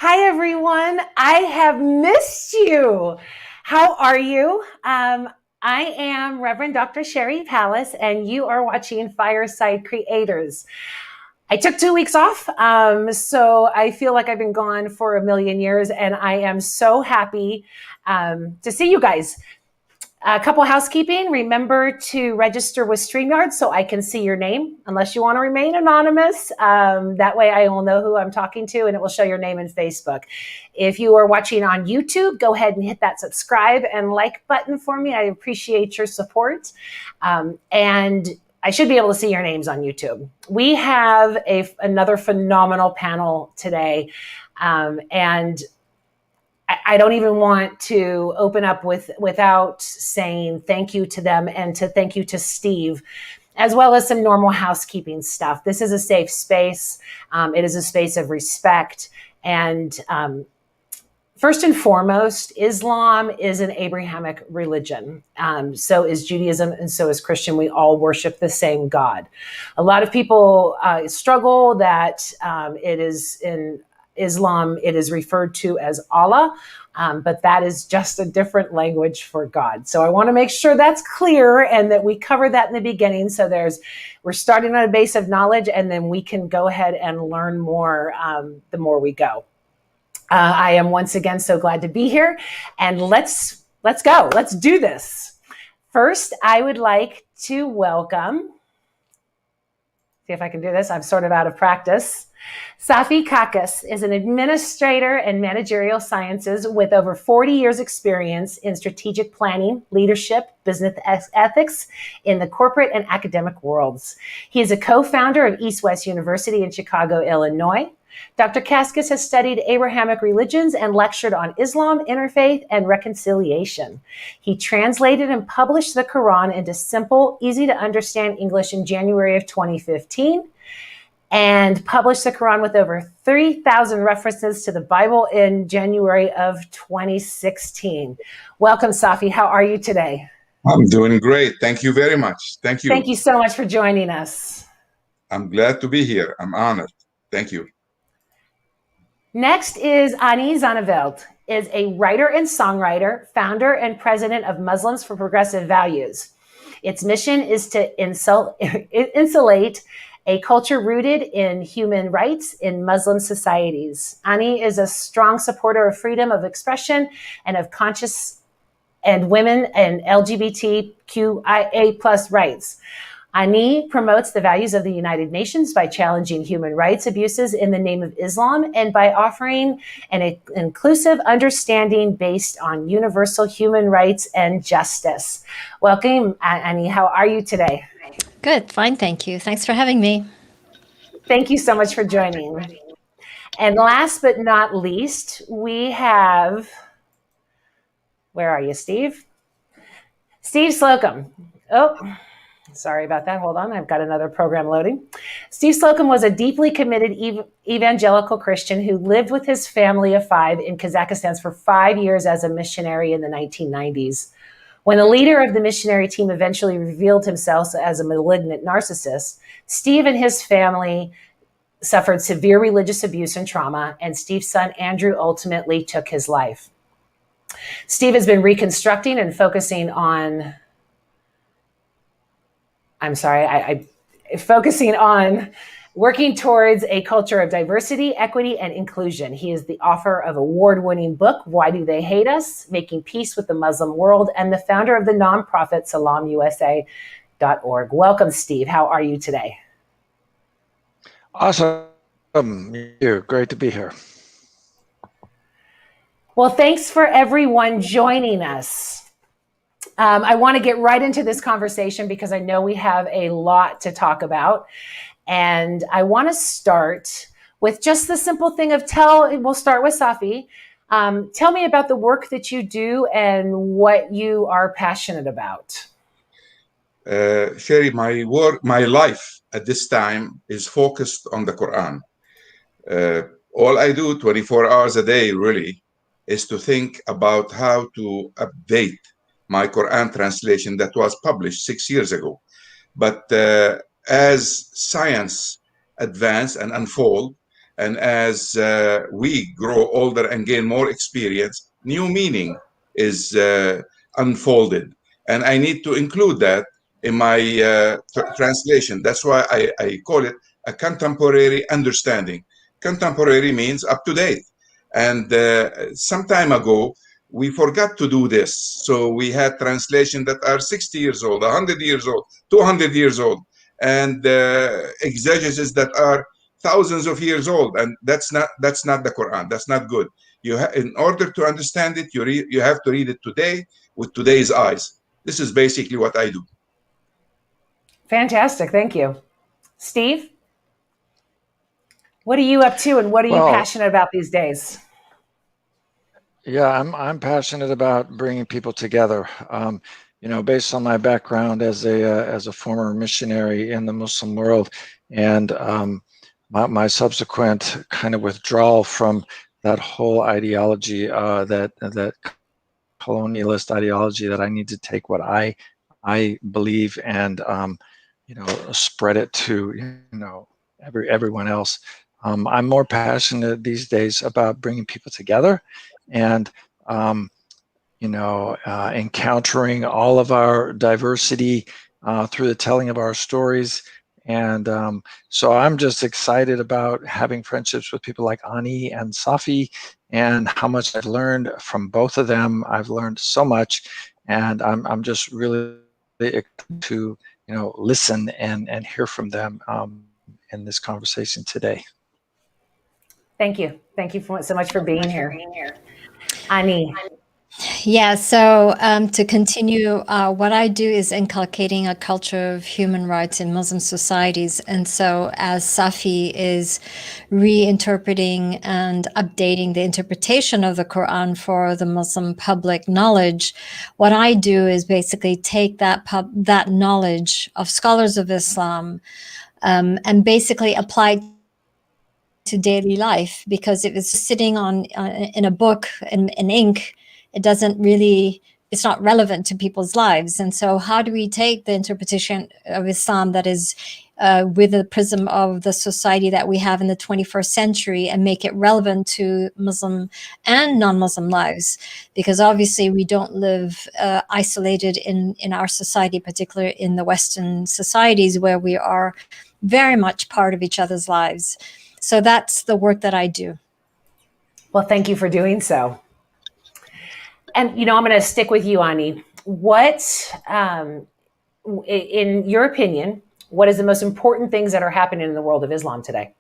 Hi, everyone. I have missed you. How are you? I am Reverend Dr. Sherry Palace, and you are watching Fireside Creators. I took 2 weeks off, so I feel like I've been gone for a million years, and I am so happy to see you guys. A couple housekeeping. Remember to register with StreamYard so I can see your name, unless you want to remain anonymous. That way I will know who I'm talking to and it will show your name in Facebook. If you are watching on YouTube, go ahead and hit that subscribe and like button for me. I appreciate your support. And I should be able to see your names on YouTube. We have another phenomenal panel today. And I don't even want to open up without saying thank you to them and to thank you to Steve, as well as some normal housekeeping stuff. This is a safe space. It is a space of respect. And first and foremost, Islam is an Abrahamic religion. So is Judaism and so is Christian. We all worship the same God. A lot of people struggle that it is in Islam, it is referred to as Allah, but that is just a different language for God. So I want to make sure that's clear and that we cover that in the beginning. So we're starting on a base of knowledge, and then we can go ahead and learn more the more we go. I am once again so glad to be here, and let's go. Let's do this. First, I would like to welcome. See if I can do this. I'm sort of out of practice. Safi Kaskas is an administrator in managerial sciences with over 40 years experience in strategic planning, leadership, business ethics in the corporate and academic worlds. He is a co-founder of East West University in Chicago, Illinois. Dr. Kaskas has studied Abrahamic religions and lectured on Islam, interfaith, and reconciliation. He translated and published the Quran into simple, easy to understand English in January of 2015. And published the Quran with over 3,000 references to the Bible in January of 2016. Welcome, Safi. How are you today? I'm doing great. Thank you very much. Thank you. Thank you so much for joining us. I'm glad to be here. I'm honored. Thank you. Next is Ani Zonneveld, is a writer and songwriter, founder and president of Muslims for Progressive Values. Its mission is to insulate a culture rooted in human rights in Muslim societies. Ani is a strong supporter of freedom of expression and of conscious and women and LGBTQIA plus rights. Ani promotes the values of the United Nations by challenging human rights abuses in the name of Islam and by offering an inclusive understanding based on universal human rights and justice. Welcome, Ani. How are you today? Good, fine, thank you. Thanks for having me. Thank you so much for joining. And last but not least, we have, where are you, Steve? Steve Slocum. Oh, sorry about that. Hold on. I've got another program loading. Steve Slocum was a deeply committed evangelical Christian who lived with his family of 5 in Kazakhstan for 5 years as a missionary in the 1990s. When the leader of the missionary team eventually revealed himself as a malignant narcissist, Steve and his family suffered severe religious abuse and trauma, and Steve's son, Andrew, ultimately took his life. Steve has been reconstructing and focusing on, focusing on working towards a culture of diversity, equity, and inclusion. He is the author of award-winning book, Why Do They Hate Us? Making Peace with the Muslim World, and the founder of the nonprofit SalamUSA.org. Welcome, Steve. How are you today? Awesome. You're great to be here. Well, thanks for everyone joining us. I want to get right into this conversation because I know we have a lot to talk about. And I want to start with just the simple thing of we'll start with Safi. Tell me about the work that you do and what you are passionate about. Sherry, my life at this time is focused on the Quran. All I do 24 hours a day really is to think about how to update my Quran translation that was published 6 years ago. But as science advance and unfold, And as we grow older and gain more experience, new meaning is unfolded. And I need to include that in my translation. That's why I call it a contemporary understanding. Contemporary means up to date. And some time ago, we forgot to do this. So we had translation that are 60 years old, 100 years old, 200 years old, and exegesis that are thousands of years old. And that's not the Quran. That's not good. In order to understand it, you have to read it today with today's eyes. This is basically what I do. Fantastic. Thank you. Steve, what are you up to and what are you Well, passionate about these days? yeah, I'm passionate about bringing people together. Based on my background as a former missionary in the Muslim world, and my subsequent kind of withdrawal from that whole ideology, that colonialist ideology, that I need to take what I believe and spread it to everyone else. I'm more passionate these days about bringing people together, and encountering all of our diversity through the telling of our stories. And so I'm just excited about having friendships with people like Ani and Safi, and how much I've learned from both of them. I've learned so much, and I'm just really excited to listen and hear from them in this conversation today. Thank you. Thank you so much for being here. Ani. Yeah, so to continue, what I do is inculcating a culture of human rights in Muslim societies. And so as Safi is reinterpreting and updating the interpretation of the Quran for the Muslim public knowledge, what I do is basically take that knowledge of scholars of Islam and basically apply it to daily life, because if it's sitting in a book in ink, it's not relevant to people's lives. And so how do we take the interpretation of Islam that is with the prism of the society that we have in the 21st century and make it relevant to Muslim and non-Muslim lives? Because obviously we don't live isolated in our society, particularly in the Western societies where we are very much part of each other's lives. So that's the work that I do. Well, thank you for doing so. And, I'm going to stick with you, Ani. What, in your opinion, what is the most important things that are happening in the world of Islam today?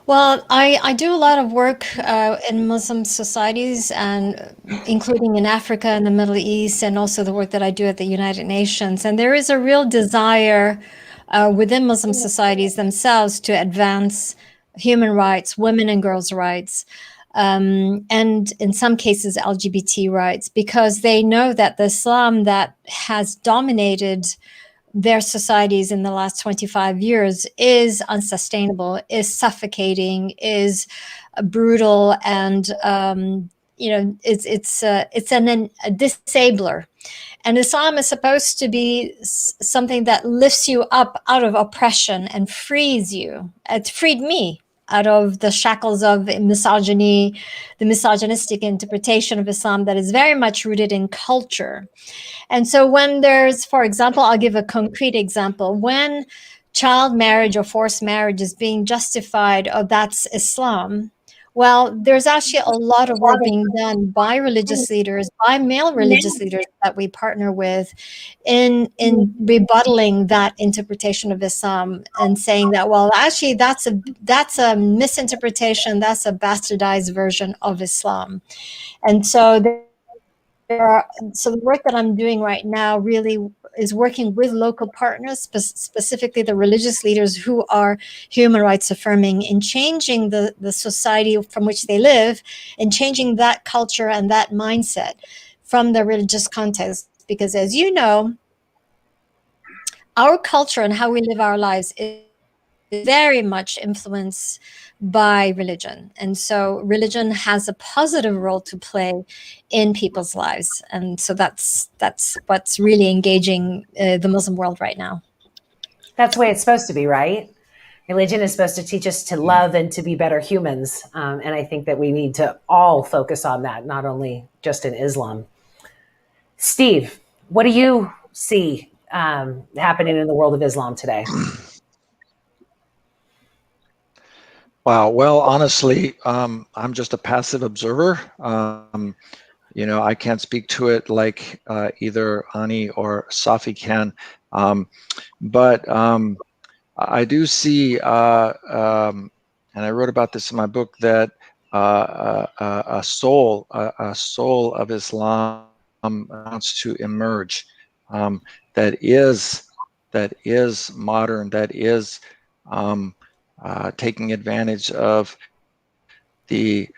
Well, I do a lot of work in Muslim societies, and including in Africa and the Middle East, and also the work that I do at the United Nations. And there is a real desire within Muslim societies themselves to advance human rights, women and girls' rights, and in some cases LGBT rights, because they know that the Islam that has dominated their societies in the last 25 years is unsustainable, is suffocating, is brutal, and it's a disabler. And Islam is supposed to be something that lifts you up out of oppression and frees you. It freed me out of the shackles of misogyny, the misogynistic interpretation of Islam that is very much rooted in culture. And so when there's, for example, I'll give a concrete example. When child marriage or forced marriage is being justified, oh, that's Islam. Well, there's actually a lot of work being done by religious leaders, by male religious leaders that we partner with in rebuttaling that interpretation of Islam and saying that, well, actually that's a misinterpretation, that's a bastardized version of Islam. And so so the work that I'm doing right now really is working with local partners, specifically the religious leaders who are human rights affirming, in changing the society from which they live, and changing that culture and that mindset from the religious context. Because as you know, our culture and how we live our lives is very much influenced by religion. And so religion has a positive role to play in people's lives. And so that's what's really engaging the Muslim world right now. That's the way it's supposed to be, right? Religion is supposed to teach us to love and to be better humans. And I think that we need to all focus on that, not only just in Islam. Steve, what do you see happening in the world of Islam today? Wow. Well, honestly, I'm just a passive observer. I can't speak to it like either Ani or Safi can. But I do see, and I wrote about this in my book, that a soul of Islam wants to emerge, that is modern, that is taking advantage of the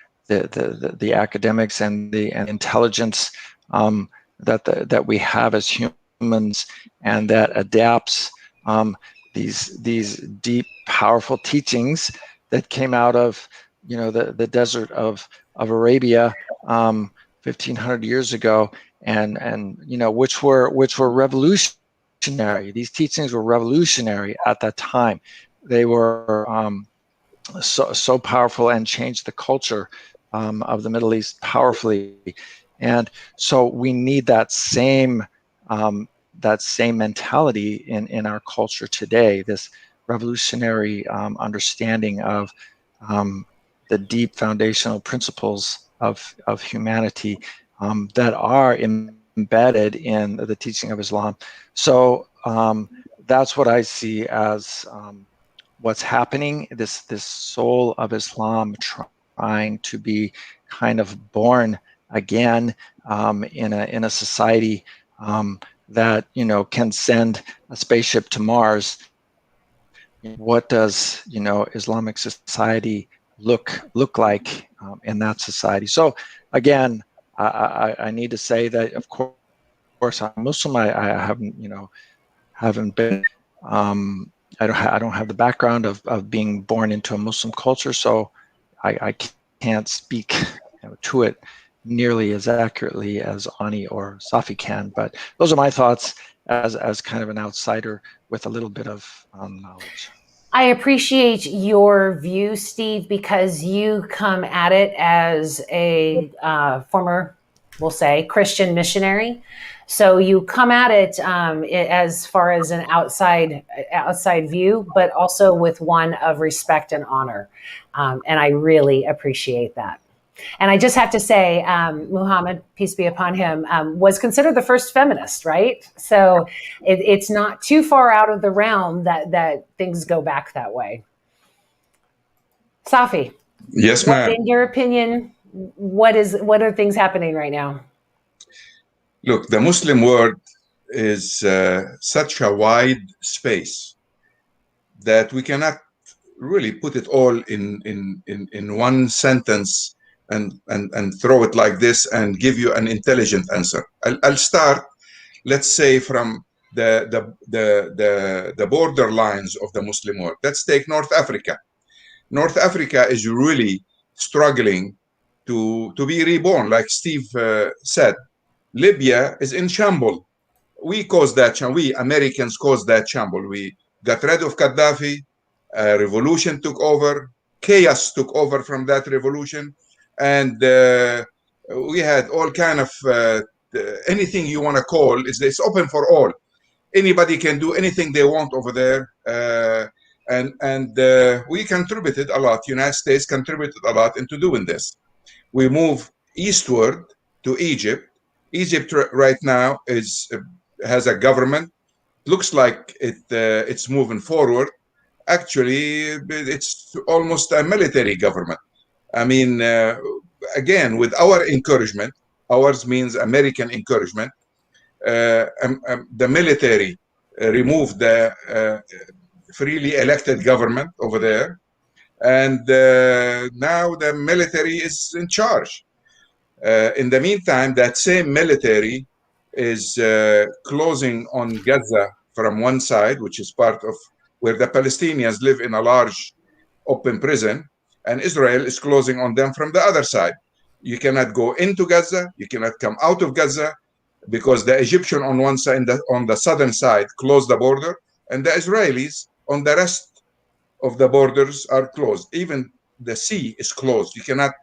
academics and the intelligence that we have as humans, and that adapts these deep, powerful teachings that came out of the desert of Arabia 1,500 years ago, and which were revolutionary. These teachings were revolutionary at that time. They were so powerful and changed the culture of the Middle East powerfully. And so we need that same mentality in our culture today, this revolutionary understanding of the deep foundational principles of humanity that are embedded in the teaching of Islam. So that's what I see as what's happening, this soul of Islam trying to be kind of born again in a society that can send a spaceship to Mars. What does Islamic society look like in that society? So again, I need to say that of course I'm Muslim. I haven't been I don't have the background of being born into a Muslim culture, so I can't speak to it nearly as accurately as Ani or Safi can. But those are my thoughts as kind of an outsider with a little bit of knowledge. I appreciate your view, Steve, because you come at it as a former, we'll say, Christian missionary. So you come at it as far as an outside view, but also with one of respect and honor. And I really appreciate that. And I just have to say, Muhammad, peace be upon him, was considered the first feminist, right? So it's not too far out of the realm that things go back that way. Safi. Yes, ma'am. In your opinion, what are things happening right now? Look, the Muslim world is such a wide space that we cannot really put it all in one sentence and throw it like this and give you an intelligent answer. I'll start, let's say, from the border lines of the Muslim world. Let's take North Africa. North Africa is really struggling to be reborn, like Steve said. Libya is in shambles. We caused that shambles. We Americans caused that shambles. We got rid of Gaddafi. Revolution took over. Chaos took over from that revolution. And we had all kind of anything you want to call. It's open for all. Anybody can do anything they want over there. And we contributed a lot. United States contributed a lot into doing this. We move eastward to Egypt. Egypt right now has a government. Looks like it's moving forward. Actually, it's almost a military government. I mean, again, with our encouragement, ours means American encouragement, the military removed the freely elected government over there. And now the military is in charge. In the meantime, that same military is closing on Gaza from one side, which is part of where the Palestinians live in a large open prison, and Israel is closing on them from the other side. You cannot go into Gaza, you cannot come out of Gaza, because the Egyptian on one side, on the southern side, closed the border, and the Israelis on the rest of the borders are closed. Even the sea is closed. You cannot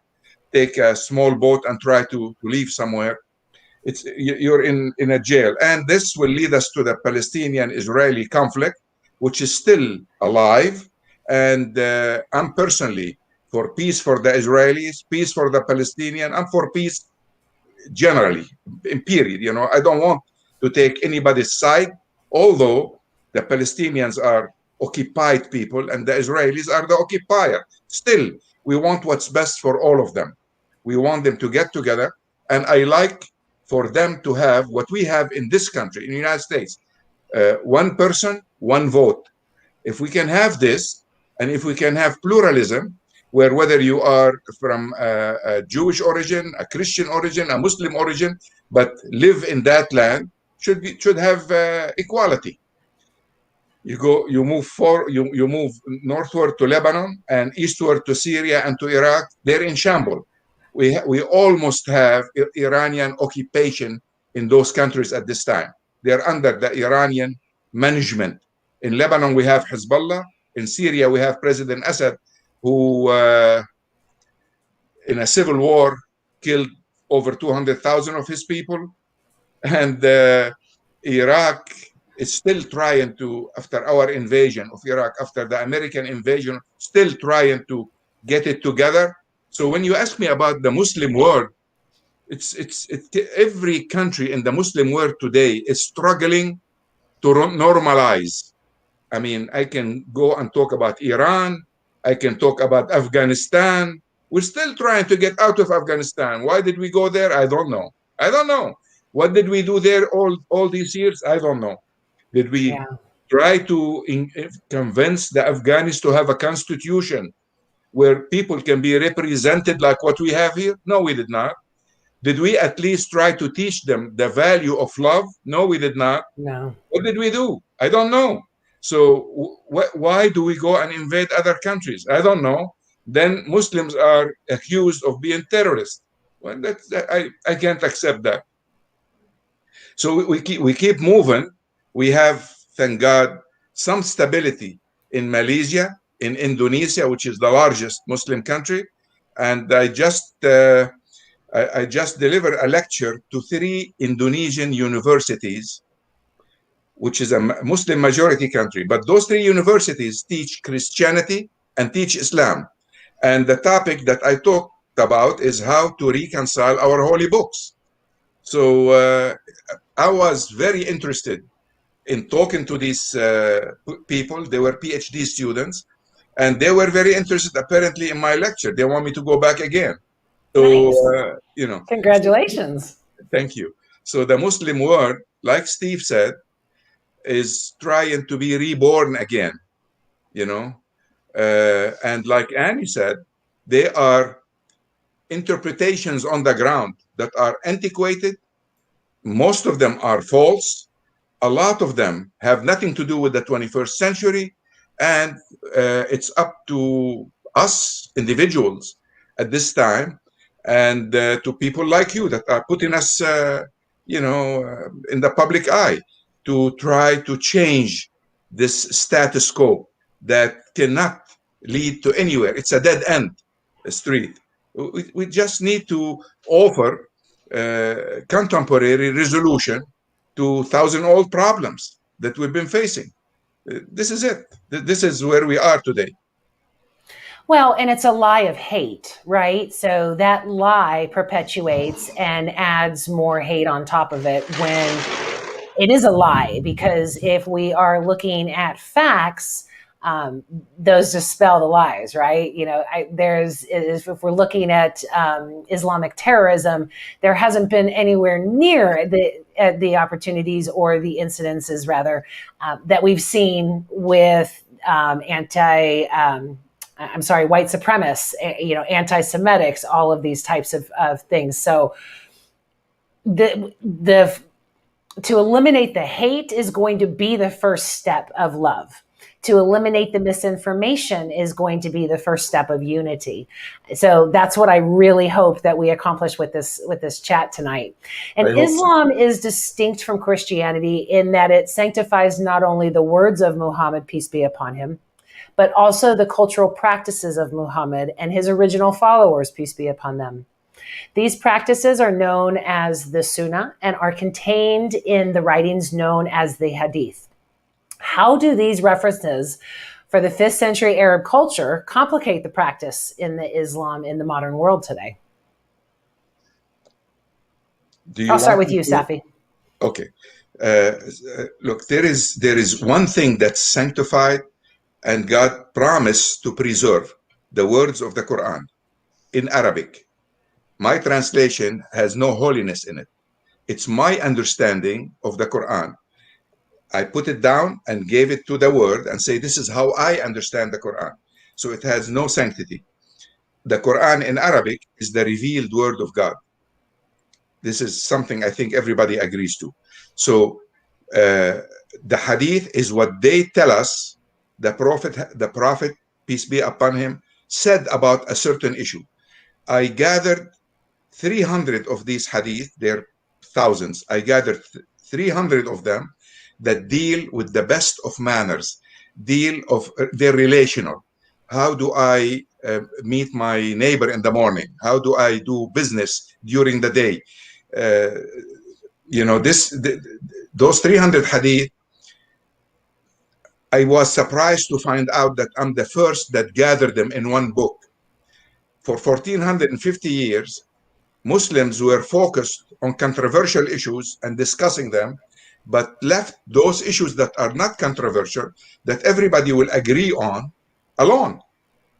take a small boat and try to leave somewhere. You're in a jail. And this will lead us to the Palestinian-Israeli conflict, which is still alive. And I'm personally for peace for the Israelis, peace for the Palestinian, and for peace generally, in period. You know, I don't want to take anybody's side, although the Palestinians are occupied people and the Israelis are the occupier. Still, we want what's best for all of them. We want them to get together. And I like for them to have what we have in this country, in the United States, one person, one vote. If we can have this, and if we can have pluralism, where whether you are from a Jewish origin, a Christian origin, a Muslim origin, but live in that land, should have equality. You move northward to Lebanon and eastward to Syria and to Iraq. They're in shambles. We almost have Iranian occupation in those countries at this time. They're under the Iranian management. In Lebanon, we have Hezbollah. In Syria, we have President Assad, who in a civil war killed over 200,000 of his people. And Iraq is still trying to, after our invasion of Iraq, after the American invasion, still trying to get it together. So when you ask me about the Muslim world, every country in the Muslim world today is struggling to normalize. I mean, I can go and talk about Iran. I can talk about Afghanistan. We're still trying to get out of Afghanistan. Why did we go there? I don't know. I don't know. What did we do there all these years? I don't know. Did we try to convince the Afghans to have a constitution where people can be represented like what we have here? No, we did not. Did we at least try to teach them the value of love? No, we did not. No. What did we do? I don't know. So why do we go and invade other countries? I don't know. Then Muslims are accused of being terrorists. Well, I can't accept that. So we keep moving. We have, thank God, some stability in Malaysia, in Indonesia, which is the largest Muslim country. And I just delivered a lecture to 3 Indonesian universities, which is a Muslim majority country. But those 3 universities teach Christianity and teach Islam. And the topic that I talked about is how to reconcile our holy books. So I was very interested in talking to these people. They were PhD students, and they were very interested apparently in my lecture. They want me to go back again. So, nice. You know. Congratulations. Thank you. So the Muslim world, like Steve said, is trying to be reborn again, you know. And like Annie said, they are interpretations on the ground that are antiquated. Most of them are false. A lot of them have nothing to do with the 21st century. And it's up to us individuals at this time and to people like you that are putting us, you know, in the public eye to try to change this status quo that cannot lead to anywhere. It's a dead end street. We just need to offer contemporary resolution to thousand-old problems that we've been facing. This is it. This is where we are today. Well, and it's a lie of hate, right? So that lie perpetuates and adds more hate on top of it when it is a lie, because if we are looking at facts, those dispel the lies, right? You know, if we're looking at Islamic terrorism, there hasn't been anywhere near the opportunities or the incidences, rather, that we've seen with white supremacists, you know, anti-Semitics, all of these types of things. So to eliminate the hate is going to be the first step of love. To eliminate the misinformation is going to be the first step of unity. So that's what I really hope that we accomplish with this chat tonight. And Islam is distinct from Christianity in that it sanctifies not only the words of Muhammad, peace be upon him, but also the cultural practices of Muhammad and his original followers, peace be upon them. These practices are known as the Sunnah and are contained in the writings known as the Hadith. How do these references for the 5th century Arab culture complicate the practice in the Islam in the modern world today? I'll start with you, Safi. Okay. Look, there is one thing that's sanctified and God promised to preserve, the words of the Quran in Arabic. My translation has no holiness in it. It's my understanding of the Quran. I put it down and gave it to the word and say, this is how I understand the Quran. So it has no sanctity. The Quran in Arabic is the revealed word of God. This is something I think everybody agrees to. So the hadith is what they tell us the prophet, peace be upon him, said about a certain issue. I gathered 300 of these hadith, there are thousands. I gathered 300 of them that deal with the best of manners, they're relational. How do I meet my neighbor in the morning? How do I do business during the day? Those 300 hadith, I was surprised to find out that I'm the first that gathered them in one book. For 1450 years, Muslims were focused on controversial issues and discussing them, but left those issues that are not controversial, that everybody will agree on, alone.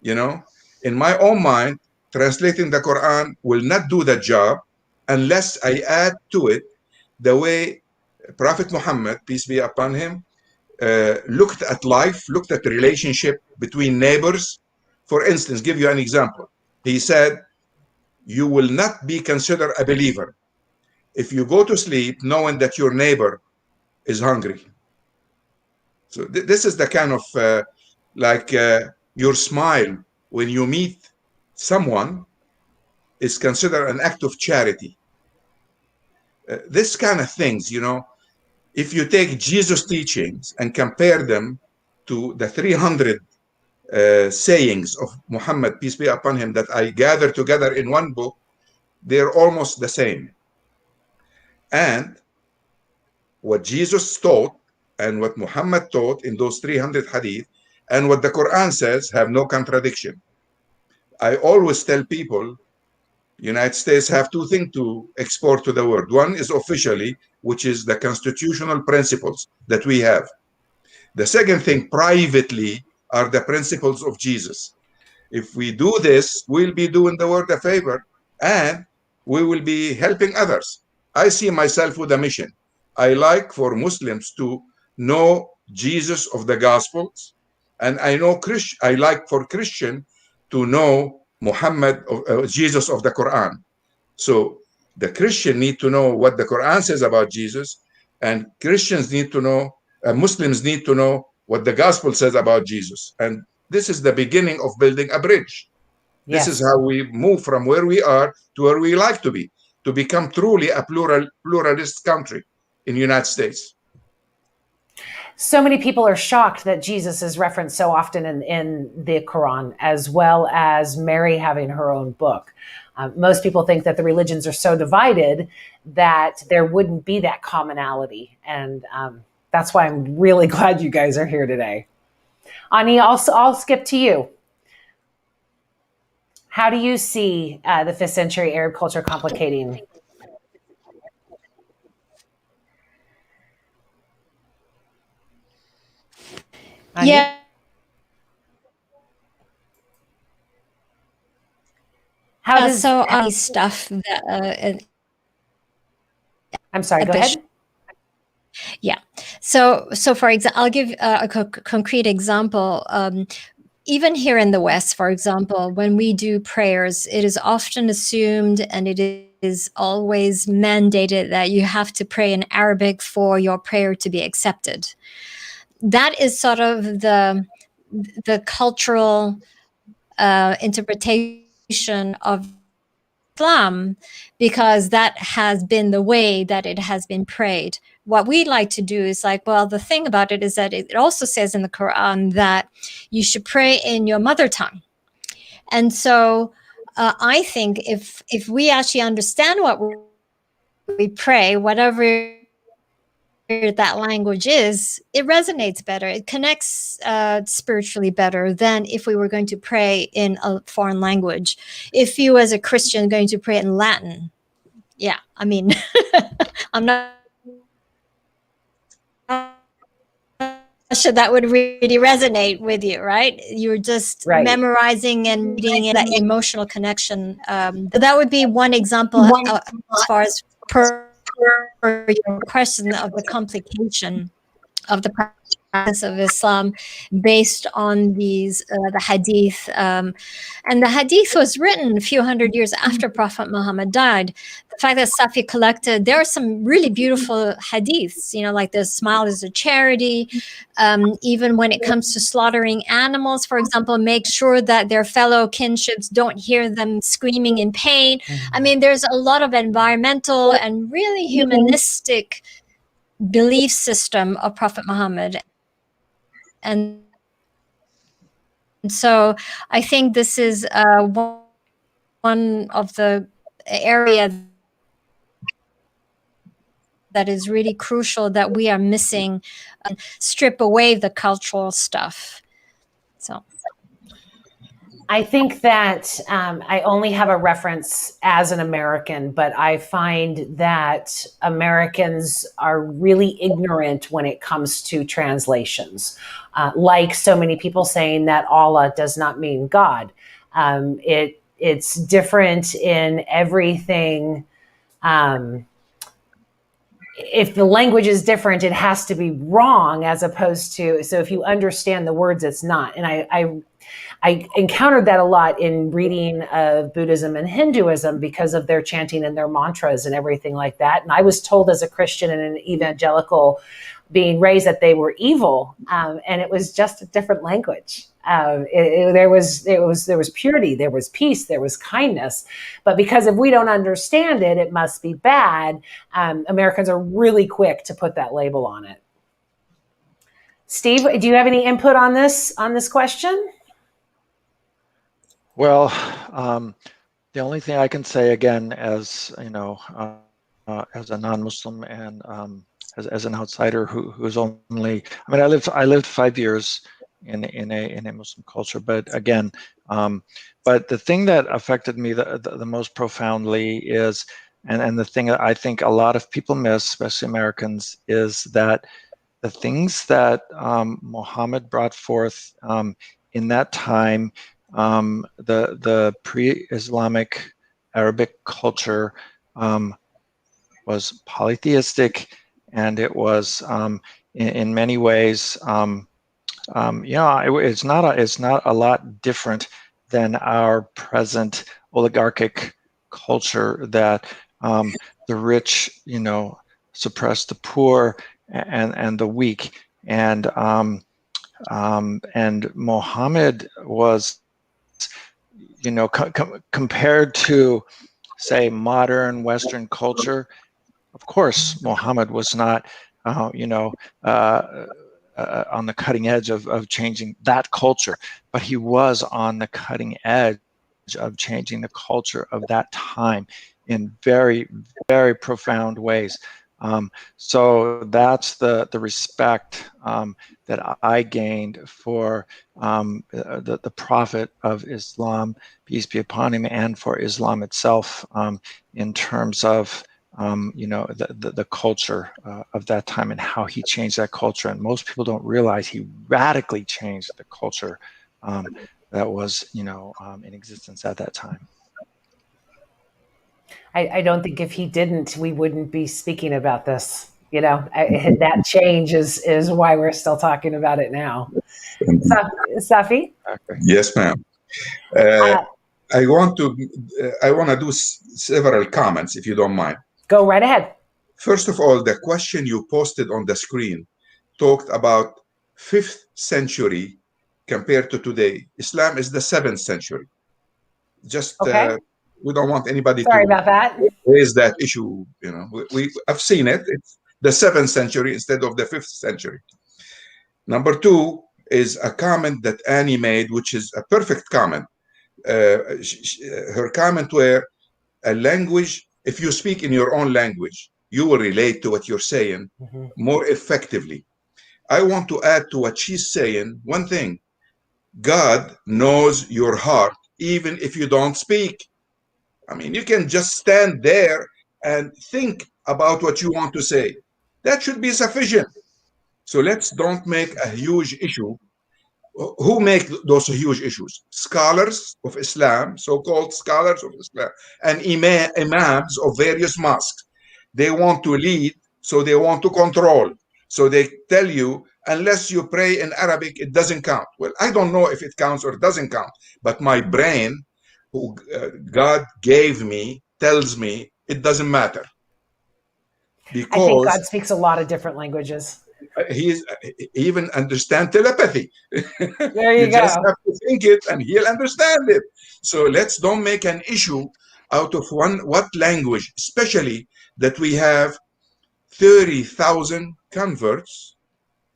In my own mind, translating the Quran will not do the job unless I add to it the way Prophet Muhammad, peace be upon him, looked at life, looked at the relationship between neighbors. For instance, give you an example. He said, you will not be considered a believer if you go to sleep knowing that your neighbor is hungry. So this is the kind of your smile when you meet someone is considered an act of charity. This kind of things, if you take Jesus' teachings and compare them to the 300 sayings of Muhammad, peace be upon him, that I gathered together in one book, they're almost the same. And what Jesus taught and what Muhammad taught in those 300 hadith and what the Quran says have no contradiction. I always tell people, United States have two things to export to the world. One is officially, which is the constitutional principles that we have. The second thing, privately, are the principles of Jesus. If we do this, we'll be doing the world a favor and we will be helping others. I see myself with a mission. I like for Muslims to know Jesus of the Gospels, and I like for Christian to know Muhammad, Jesus of the Quran. So the Christian need to know what the Quran says about Jesus, and Christians need to know, Muslims need to know what the Gospel says about Jesus. And this is the beginning of building a bridge. Yes. This is how we move from where we are to where we like to be, to become truly a pluralist country in the United States. So many people are shocked that Jesus is referenced so often in the Quran, as well as Mary having her own book. Most people think that the religions are so divided that there wouldn't be that commonality. And that's why I'm really glad you guys are here today. Ani, I'll skip to you. How do you see the 5th century Arab culture complicating? Ani? Yeah. How does stuff that I'm sorry, go ahead. Yeah. So for example, I'll give a concrete example. Even here in the West, for example, when we do prayers, it is often assumed and it is always mandated that you have to pray in Arabic for your prayer to be accepted. That is sort of the cultural interpretation of Islam, because that has been the way that it has been prayed. What we like to do is like, well, the thing about it is that it also says in the Quran that you should pray in your mother tongue. And so I think if we actually understand what we pray, whatever that language is, it resonates better. It connects spiritually better than if we were going to pray in a foreign language. If you as a Christian are going to pray in Latin, yeah, I mean, I'm not sure that would really resonate with you, right? You're just memorizing and reading that emotional connection. That would be one example as far as per your question of the complication of the practice of Islam based on these the hadith, and the hadith was written a few hundred years after Prophet Muhammad died. The fact that Safi collected, there are some really beautiful hadiths, you know, like the smile is a charity. Even when it comes to slaughtering animals, for example, make sure that their fellow kinships don't hear them screaming in pain. I mean, there's a lot of environmental and really humanistic belief system of Prophet Muhammad. And so I think this is one of the areas that is really crucial that we are missing, strip away the cultural stuff. So I think that I only have a reference as an American, but I find that Americans are really ignorant when it comes to translations. Like so many people saying that Allah does not mean God. It's different in everything. If the language is different, it has to be wrong as opposed to, so if you understand the words, it's not. And I encountered that a lot in reading of Buddhism and Hinduism because of their chanting and their mantras and everything like that. And I was told as a Christian and an evangelical being raised that they were evil, and it was just a different language. There was purity, there was peace, there was kindness. But because if we don't understand it, it must be bad. Americans are really quick to put that label on it. Steve, do you have any input on this question? Well, the only thing I can say, again, as you know, as a non-Muslim and as an outsider who's only, I mean, I lived 5 years in a Muslim culture, but again, but the thing that affected me the most profoundly is, and the thing that I think a lot of people miss, especially Americans, is that the things that Muhammad brought forth in that time, the pre-Islamic Arabic culture was polytheistic, and it was in many ways, it's not a lot different than our present oligarchic culture that the rich, suppress the poor and the weak, and Muhammad was, compared to, say, modern Western culture. Of course, Muhammad was not, on the cutting edge of changing that culture, but he was on the cutting edge of changing the culture of that time in very, very profound ways. So that's the respect that I gained for the Prophet of Islam, peace be upon him, and for Islam itself, in terms of the culture of that time and how he changed that culture. And most people don't realize he radically changed the culture that was in existence at that time. I don't think if he didn't, we wouldn't be speaking about this. That change is why we're still talking about it now. Safi? Yes, ma'am. I want to do several comments, if you don't mind. Go right ahead. First of all, the question you posted on the screen talked about 5th century compared to today. Islam is the 7th century. Just okay. We don't want anybody Sorry to about that. raise that issue. You know, I've seen it. It's the 7th century instead of the 5th century. Number 2 is a comment that Annie made, which is a perfect comment. Her comment were a language. If you speak in your own language, you will relate to what you're saying more effectively. I want to add to what she's saying one thing. God knows your heart, even if you don't speak. I mean, you can just stand there and think about what you want to say. That should be sufficient. So let's don't make a huge issue. Who make those huge issues? Scholars of Islam, so-called scholars of Islam, and imams of various mosques. They want to lead, so they want to control. So they tell you, unless you pray in Arabic, it doesn't count. Well, I don't know if it counts or doesn't count, but my brain, who God gave me, tells me it doesn't matter. Because I think God speaks a lot of different languages. He even understands telepathy. There you go. Just have to think it and he'll understand it. So let's don't make an issue out of what language, especially that we have 30,000 converts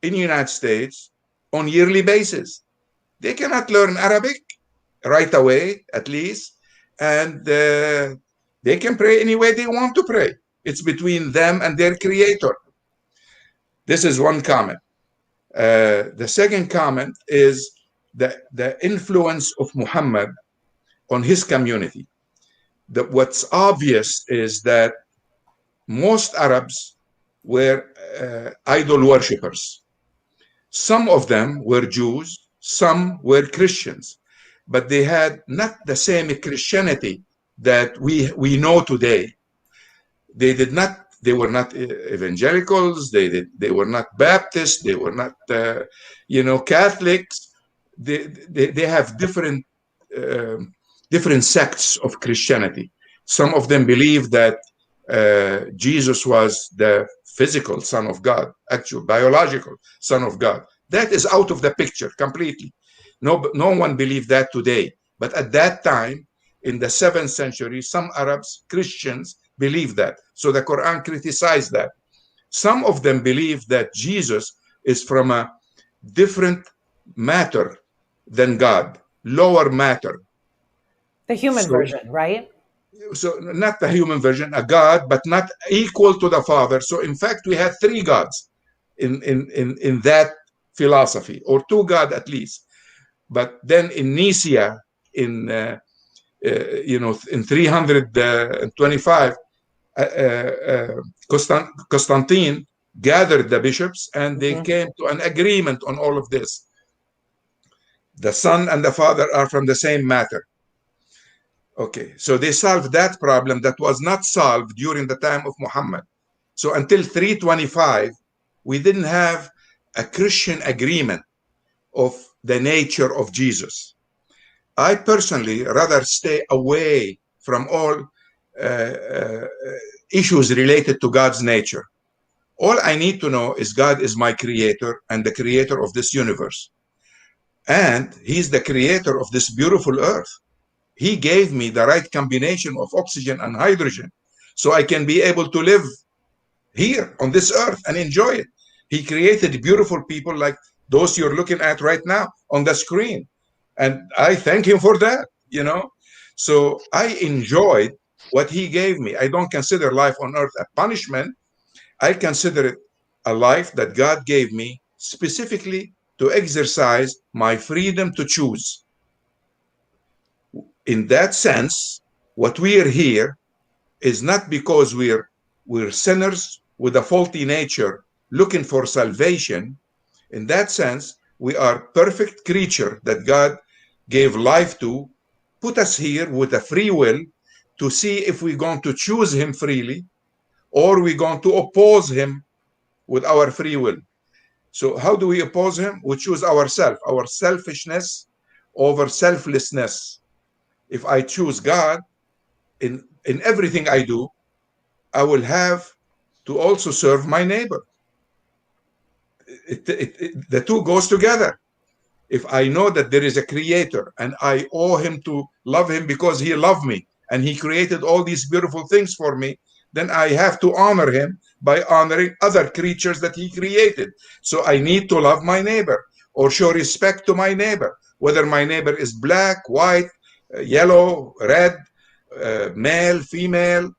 in the United States on yearly basis. They cannot learn Arabic right away, at least, and they can pray any way they want to pray. It's between them and their creator. This is one comment. The second comment is the influence of Muhammad on his community. What's obvious is that most Arabs were idol worshippers. Some of them were Jews, some were Christians, but they had not the same Christianity that we know today. They were not evangelicals. They were not Baptists. They were not, Catholics. They have different sects of Christianity. Some of them believe that Jesus was the physical Son of God, actual biological Son of God. That is out of the picture completely. No one believed that today. But at that time, in the 7th century, some Arabs, Christians, believe that. So the Quran criticized that. Some of them believe that Jesus is from a different matter than God, lower matter. The human version, right? So not the human version, a God, but not equal to the Father. So in fact, we had 3 gods in that philosophy, or 2 gods at least. But then in Nicaea, in 325, Constantine gathered the bishops and they came to an agreement on all of this. The Son and the Father are from the same matter. Okay, so they solved that problem that was not solved during the time of Muhammad. So until 325, we didn't have a Christian agreement of the nature of Jesus. I personally rather stay away from all issues related to God's nature. All I need to know is God is my creator and the creator of this universe. And he's the creator of this beautiful earth. He gave me the right combination of oxygen and hydrogen so I can be able to live here on this earth and enjoy it. He created beautiful people like those you're looking at right now on the screen. And I thank him for that, So I enjoyed what he gave me. I don't consider life on earth a punishment. I consider it a life that God gave me specifically to exercise my freedom to choose. In that sense, what we are here is not because we're sinners with a faulty nature looking for salvation. In that sense, we are perfect creature that God gave life to, put us here with a free will to see if we're going to choose him freely or we're going to oppose him with our free will. So how do we oppose him? We choose ourselves, our selfishness over selflessness. If I choose God in everything I do, I will have to also serve my neighbor. The two goes together. If I know that there is a creator and I owe him to love him because he loved me and he created all these beautiful things for me, then I have to honor him by honoring other creatures that he created. So I need to love my neighbor or show respect to my neighbor, whether my neighbor is black, white, yellow, red, male, female,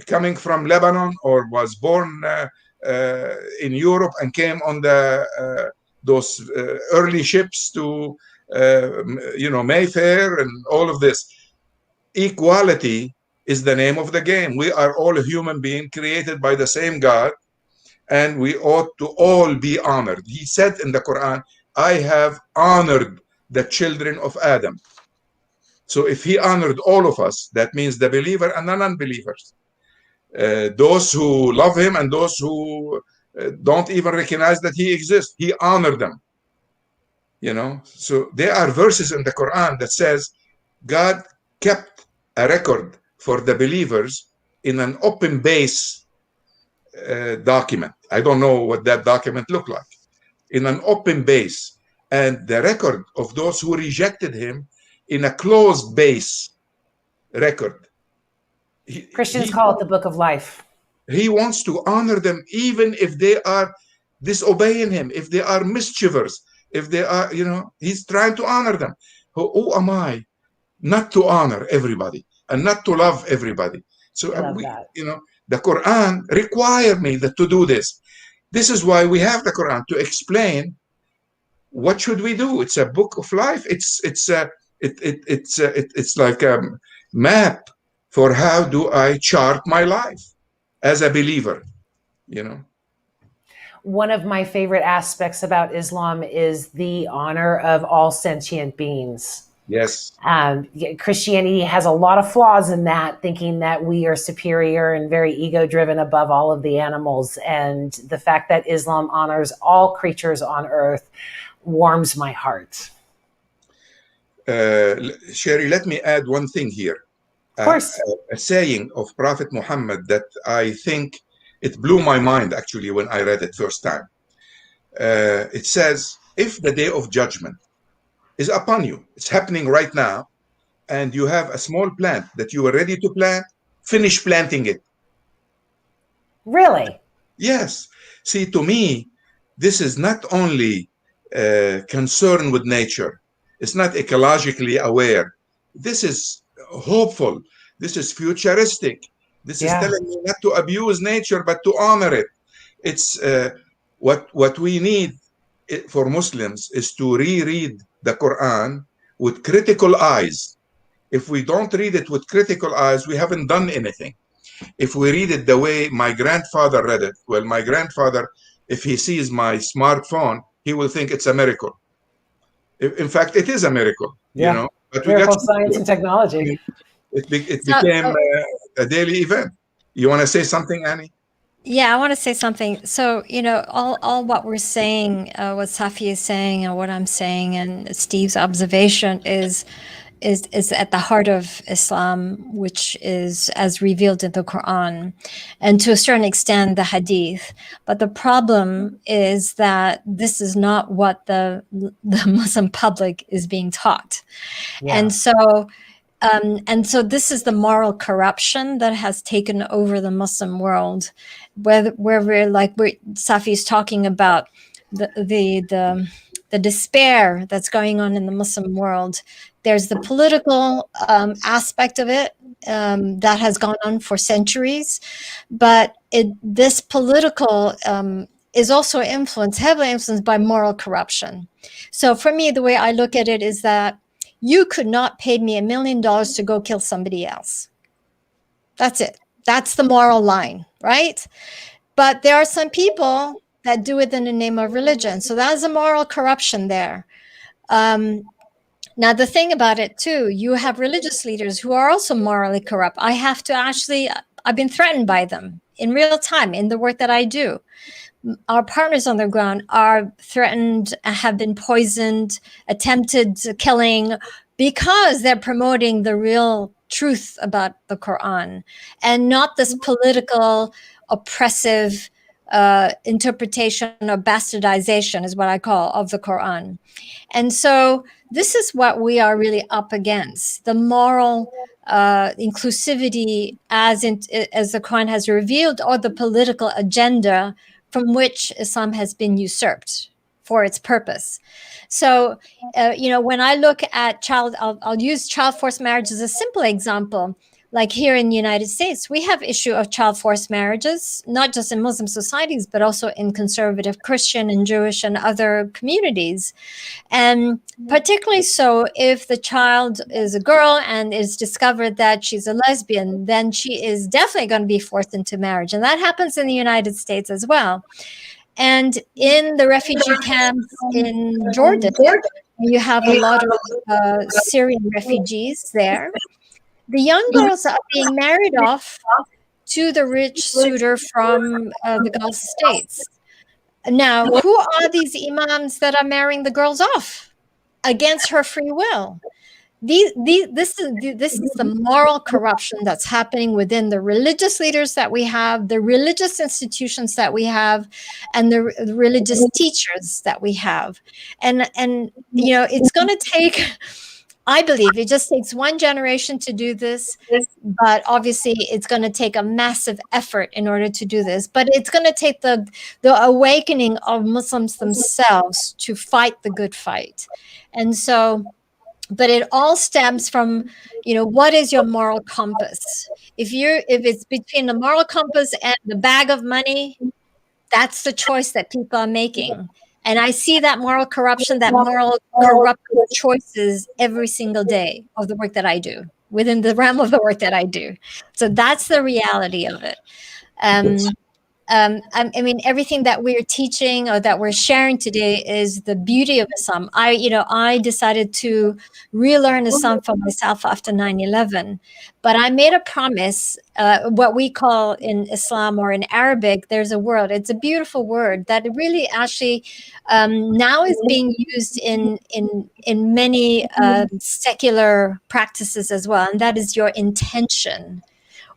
coming from Lebanon, or was born in Europe and came on those early ships to Mayfair and all of this. Equality is the name of the game. We are all a human being created by the same God, and we ought to all be honored. He said in the Quran, I have honored the children of Adam. So if he honored all of us, that means the believer and the non-believers. Those who love him and those who don't even recognize that he exists, he honored them. So there are verses in the Quran that says God kept a record for the believers in an open base document. I don't know what that document looked like. In an open base. And the record of those who rejected him in a closed base record. Christians call it the book of life. He wants to honor them even if they are disobeying him, if they are mischievers, if they are, he's trying to honor them. Who am I not to honor everybody and not to love everybody? So the Quran requires me to do this. This is why we have the Quran, to explain what should we do. It's a book of life. It's like a map for how do I chart my life as a believer, One of my favorite aspects about Islam is the honor of all sentient beings. Yes. Christianity has a lot of flaws in that, thinking that we are superior and very ego-driven above all of the animals. And the fact that Islam honors all creatures on earth warms my heart. Sherry, let me add one thing here. Of course. A saying of Prophet Muhammad that I think it blew my mind actually when I read it first time. It says, if the day of judgment is upon you, it's happening right now, and you have a small plant that you are ready to plant, finish planting it. Really? Yes. See, to me, this is not only concerned with nature. It's not ecologically aware. This is hopeful. This is futuristic. This is telling me not to abuse nature, but to honor it. It's what we need for Muslims is to reread the Quran with critical eyes. If we don't read it with critical eyes, we haven't done anything. If we read it the way my grandfather read it, well, my grandfather, if he sees my smartphone, he will think it's a miracle. In fact, it is a miracle, But miracle science and technology. It became a daily event. You want to say something, Annie? Yeah, I want to say something. So, all what we're saying, what Safi is saying and what I'm saying and Steve's observation is at the heart of Islam, which is as revealed in the Quran, and to a certain extent the Hadith. But the problem is that this is not what the Muslim public is being taught. Yeah. And so this is the moral corruption that has taken over the Muslim world, where Safi is talking about the despair that's going on in the Muslim world. There's the political aspect of it that has gone on for centuries, but this political is also heavily influenced by moral corruption. So for me, the way I look at it is that you could not pay me $1 million to go kill somebody else. That's it. That's the moral line, right? But there are some people that do it in the name of religion. So that's a moral corruption there. Now, the thing about it, too, you have religious leaders who are also morally corrupt. I've been threatened by them in real time in the work that I do. Our partners on the ground are threatened, have been poisoned, attempted killing, because they're promoting the real truth about the Quran and not this political, oppressive interpretation or bastardization is what I call of the Quran. And so this is what we are really up against, the moral inclusivity as the Quran has revealed, or the political agenda from which Islam has been usurped for its purpose. So, when I look at I'll use child forced marriage as a simple example. Like here in the United States, we have issue of child forced marriages, not just in Muslim societies, but also in conservative Christian and Jewish and other communities. And particularly so if the child is a girl and is discovered that she's a lesbian, then she is definitely going to be forced into marriage. And that happens in the United States as well. And in the refugee camps in Jordan, you have a lot of Syrian refugees there. The young girls are being married off to the rich suitor from the Gulf states. Now, who are these imams that are marrying the girls off against her free will? This is the moral corruption that's happening within the religious leaders that we have, the religious institutions that we have, and the religious teachers that we have. And it's going to take, I believe it just takes one generation to do this, but obviously it's going to take a massive effort in order to do this. But it's going to take the awakening of Muslims themselves to fight the good fight. And so, but it all stems from, what is your moral compass? If it's between the moral compass and the bag of money, that's the choice that people are making. And I see that moral corruption, that moral corrupted choices every single day of the work that I do, within the realm of the work that I do. So that's the reality of it. I mean, everything that we're teaching or that we're sharing today is the beauty of Islam. I decided to relearn Islam for myself after 9/11, but I made a promise, what we call in Islam or in Arabic, there's a word, it's a beautiful word that really actually now is being used in many secular practices as well, and that is your intention.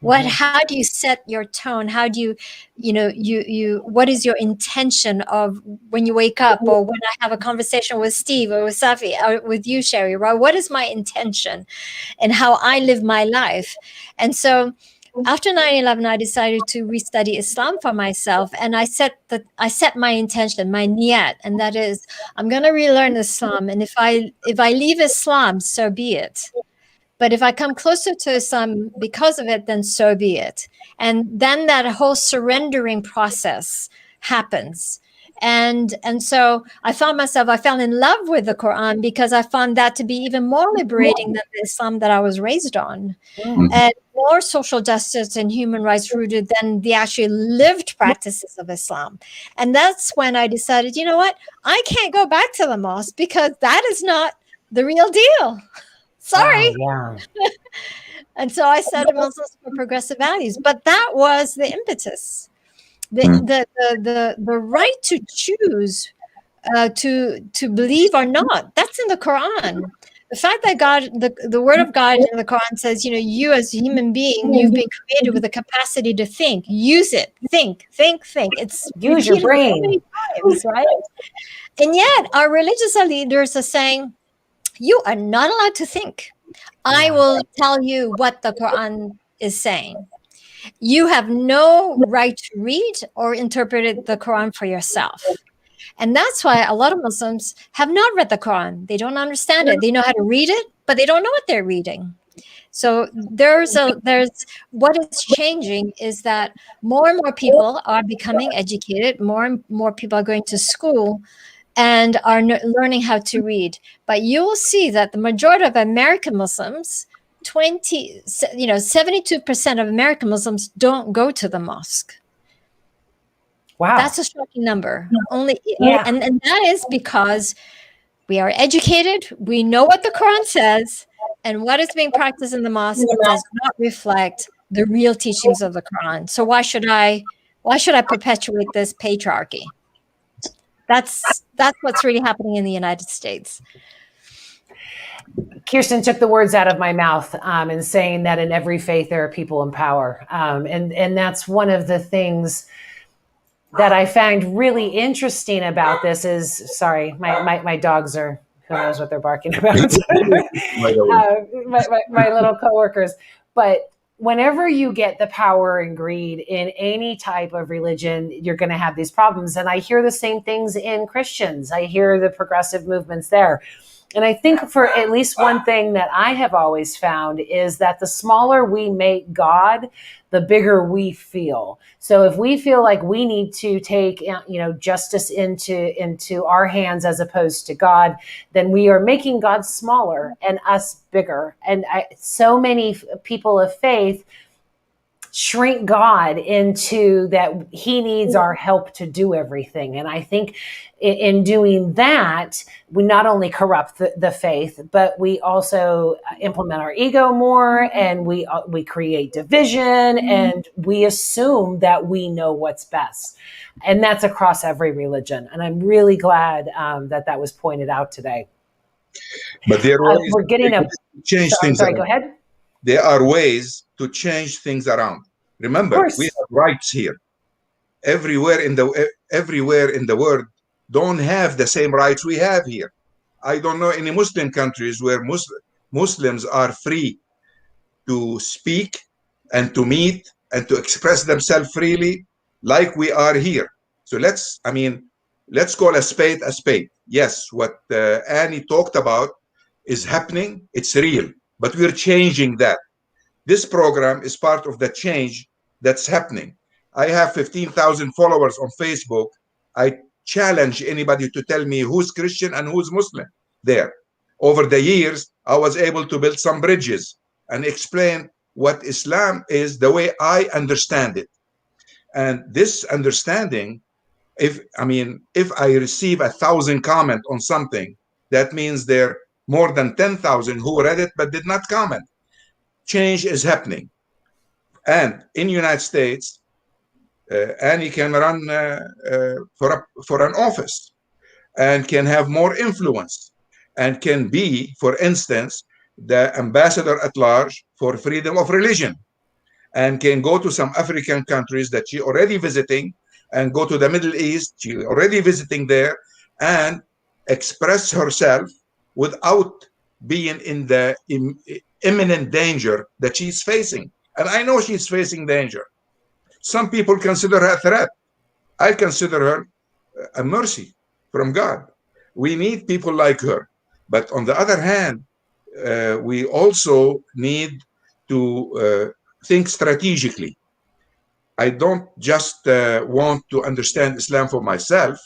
How do you set your tone? How do you what is your intention of when you wake up, or when I have a conversation with Steve or with Safi or with you, Sherry, right? What is my intention and how I live my life? And so after 9/11, I decided to restudy Islam for myself, and I set my intention, my niyat, and that is, I'm going to relearn Islam, and if I leave Islam, so be it. But if I come closer to Islam because of it, then so be it. And then that whole surrendering process happens. And so I fell in love with the Quran because I found that to be even more liberating than the Islam that I was raised on. And more social justice and human rights rooted than the actually lived practices of Islam. And that's when I decided, you know what? I can't go back to the mosque because that is not the real deal. Sorry. Wow, yeah. And so I studied Muslims for progressive values, but that was the impetus, the right to choose to believe or not. That's in the Quran. The fact that God, the word of God in the Quran says, you as a human being, you've been created with the capacity to think. Use it. Think. It's Use your brain. So many times, right? And yet our religious leaders are saying, you are not allowed to think. I will tell you what the Quran is saying. You have no right to read or interpret the Quran for yourself. And that's why a lot of Muslims have not read the Quran. They don't understand it. They know how to read it, but they don't know what they're reading. So there's what is changing is that more and more people are becoming educated. More and more people are going to school and are learning how to read. But you will see that the majority of American Muslims, 72% of American Muslims don't go to the mosque. Wow. That's a shocking number. And that is because we are educated, we know what the Quran says, and what is being practiced in the mosque does not reflect the real teachings of the Quran. So why should I perpetuate this patriarchy? That's what's really happening in the United States. Kirsten took the words out of my mouth in saying that in every faith there are people in power. And that's one of the things that I find really interesting about this is, sorry, my dogs are, who knows what they're barking about. My little coworkers. But whenever you get the power and greed in any type of religion, you're going to have these problems. And I hear the same things in Christians. I hear the progressive movements there. And I think for at least one thing that I have always found is that the smaller we make God, the bigger we feel. So if we feel like we need to take, justice into our hands as opposed to God, then we are making God smaller and us bigger. And so many people of faith shrink God into that he needs our help to do everything. And I think in doing that, we not only corrupt the faith, but we also implement our ego more, and we create division, and we assume that we know what's best. And that's across every religion. And I'm really glad that was pointed out today. But there are ways we're getting a change things. Sorry, go ahead. There are ways to change things around. Remember, we have rights here. Everywhere in the world don't have the same rights we have here. I don't know any Muslim countries where Muslims are free to speak and to meet and to express themselves freely like we are here. So let's call a spade a spade. Yes, what Annie talked about is happening. It's real, but we're changing that. This program is part of the change that's happening. I have 15,000 followers on Facebook. I challenge anybody to tell me who's Christian and who's Muslim there. Over the years, I was able to build some bridges and explain what Islam is the way I understand it. And this understanding, if I receive 1,000 comments on something, that means there are more than 10,000 who read it but did not comment. Change is happening. And in the United States, Annie can run for an office and can have more influence and can be, for instance, the ambassador at large for freedom of religion, and can go to some African countries that she already visiting, and go to the Middle East, she already visiting there, and express herself without being in the imminent danger that she's facing. And I know she's facing danger. Some people consider her a threat. I consider her a mercy from God. We need people like her. But on the other hand, we also need to think strategically. I don't just want to understand Islam for myself.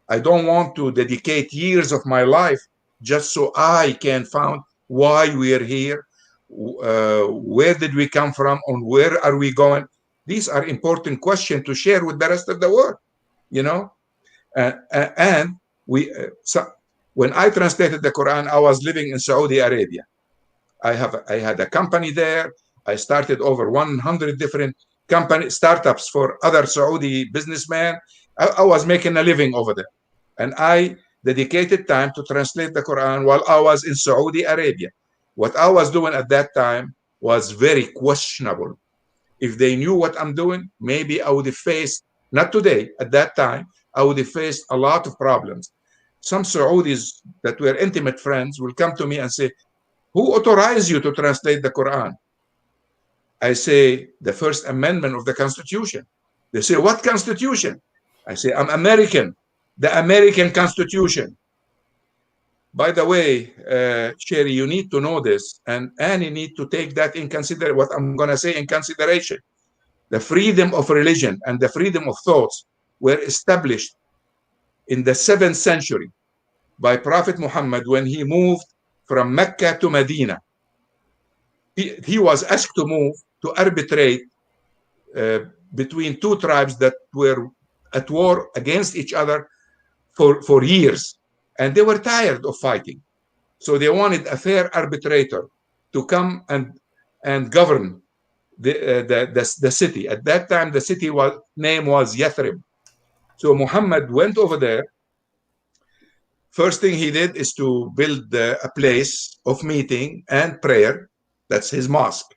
I don't want to dedicate years of my life just so I can find why we are here, where did we come from, and where are we going. These are important questions to share with the rest of the world, and when I translated the Quran, I was living in Saudi Arabia. I had a company there. I started over 100 different startups for other Saudi businessmen. I was making a living over there. And I dedicated time to translate the Quran while I was in Saudi Arabia. What I was doing at that time was very questionable. If they knew what I'm doing, maybe I would have faced, not today, at that time, I would have faced a lot of problems. Some Saudis that were intimate friends will come to me and say, who authorized you to translate the Quran? I say, the First Amendment of the Constitution. They say, what Constitution? I say, I'm American, the American Constitution. By the way, Sherry, you need to know this, and Annie need to take that in consideration, what I'm going to say in consideration. The freedom of religion and the freedom of thoughts were established in the 7th century by Prophet Muhammad when he moved from Mecca to Medina. He was asked to move to arbitrate between two tribes that were at war against each other for years. And they were tired of fighting. So they wanted a fair arbitrator to come and govern the city. At that time, the city name was Yathrib. So Muhammad went over there. First thing he did is to build a place of meeting and prayer. That's his mosque.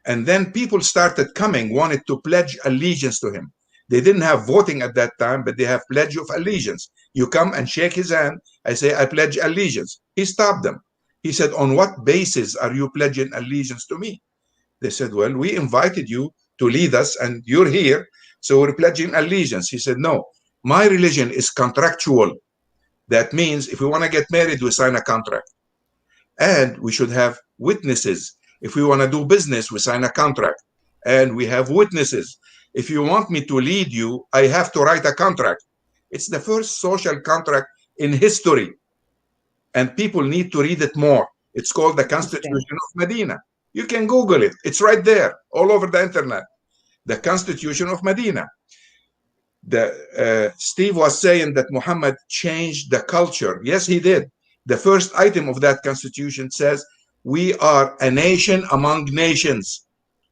And then people started coming, wanted to pledge allegiance to him. They didn't have voting at that time, but they have pledge of allegiance. You come and shake his hand. I say, I pledge allegiance. He stopped them. He said, on what basis are you pledging allegiance to me? They said, well, we invited you to lead us and you're here, so we're pledging allegiance. He said, no, my religion is contractual. That means if we want to get married, we sign a contract. And we should have witnesses. If we want to do business, we sign a contract. And we have witnesses. If you want me to lead you, I have to write a contract. It's the first social contract in history. And people need to read it more. It's called the Constitution of Medina. You can Google it. It's right there, all over the internet. The Constitution of Medina. Steve was saying that Muhammad changed the culture. Yes, he did. The first item of that constitution says, we are a nation among nations.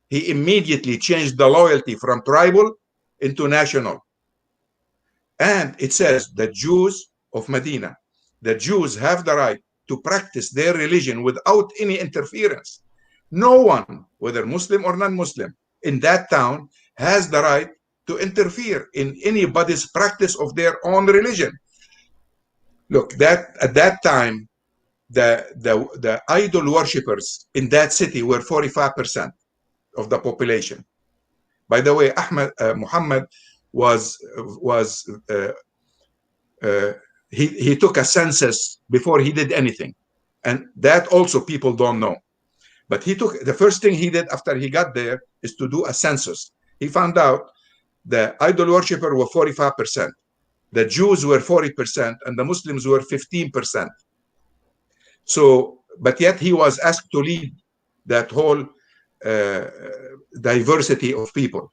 He immediately changed the loyalty from tribal into national. And it says the Jews of Medina, the Jews have the right to practice their religion without any interference. No one, whether Muslim or non-Muslim, in that town has the right to interfere in anybody's practice of their own religion. Look, that at that time, the idol worshippers in that city were 45% of the population. By the way, Muhammad he took a census before he did anything, and that also people don't know. But the first thing he did after he got there is to do a census. He found out the idol worshippers were 45%, the Jews were 40%, and the Muslims were 15%. So, but yet he was asked to lead that whole diversity of people.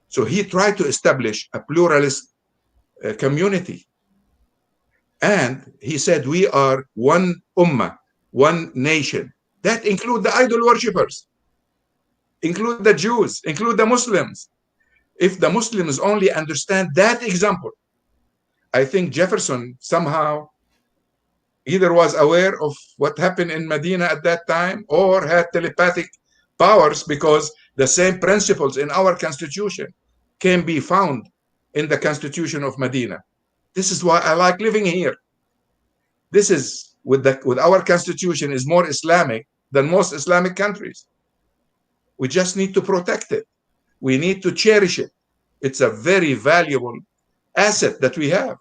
So he tried to establish a pluralist community. And he said, we are one ummah, one nation. That include the idol worshippers, include the Jews, include the Muslims. If the Muslims only understand that example, I think Jefferson somehow either was aware of what happened in Medina at that time or had telepathic powers, because the same principles in our constitution can be found in the Constitution of Medina. This is why I like living here. This is, with our constitution, is more Islamic than most Islamic countries. We just need to protect it. We need to cherish it. It's a very valuable asset that we have.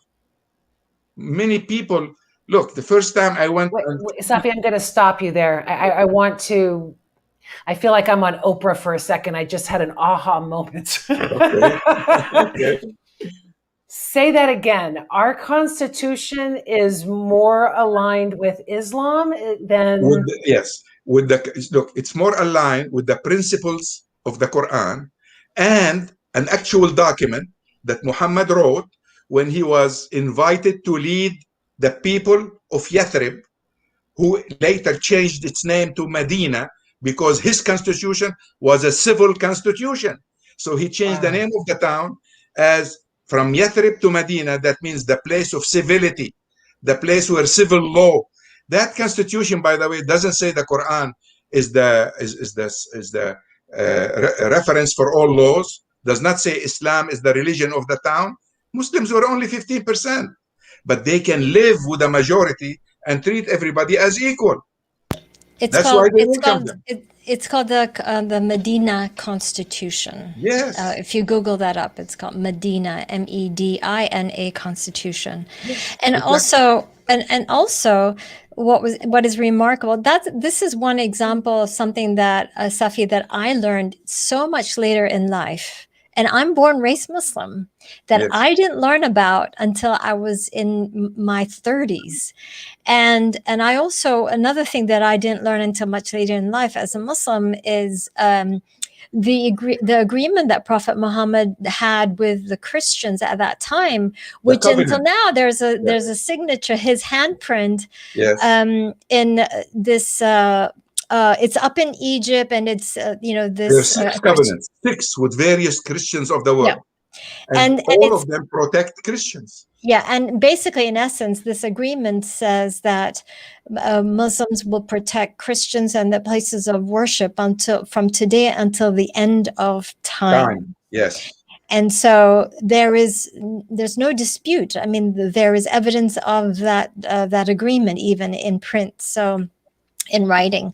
Many people, look, the first time I went... Safi, I'm going to stop you there. I feel like I'm on Oprah for a second. I just had an aha moment. Okay. Okay. Say that again. Our constitution is more aligned with Islam than... Yes. Look, it's more aligned with the principles of the Quran and an actual document that Muhammad wrote when he was invited to lead the people of Yathrib, who later changed its name to Medina, because his constitution was a civil constitution. So he changed the name of the town as from Yathrib to Medina. That means the place of civility, the place where civil law. That constitution, by the way, doesn't say the Quran is the reference for all laws. Does not say Islam is the religion of the town. Muslims were only 15%, but they can live with a majority and treat everybody as equal. It's called the Medina Constitution. Yes. If you Google that up, it's called Medina, Medina Constitution. Yes. And also, what is remarkable, this is one example of something that Safi, that I learned so much later in life. And I'm born, raised Muslim, that yes. I didn't learn about until I was in my 30s. And I also, another thing that I didn't learn until much later in life as a Muslim is the agreement that Prophet Muhammad had with the Christians at that time, which until now there's a signature, his handprint, yes. In this. It's up in Egypt, and it's there's 6 covenants, 6 with various Christians of the world, yeah. and all of them protect Christians. Yeah, and basically, in essence, this agreement says that Muslims will protect Christians and the places of worship from today until the end of time. Yes. And so there's no dispute. I mean, there is evidence of that agreement even in print. So in writing.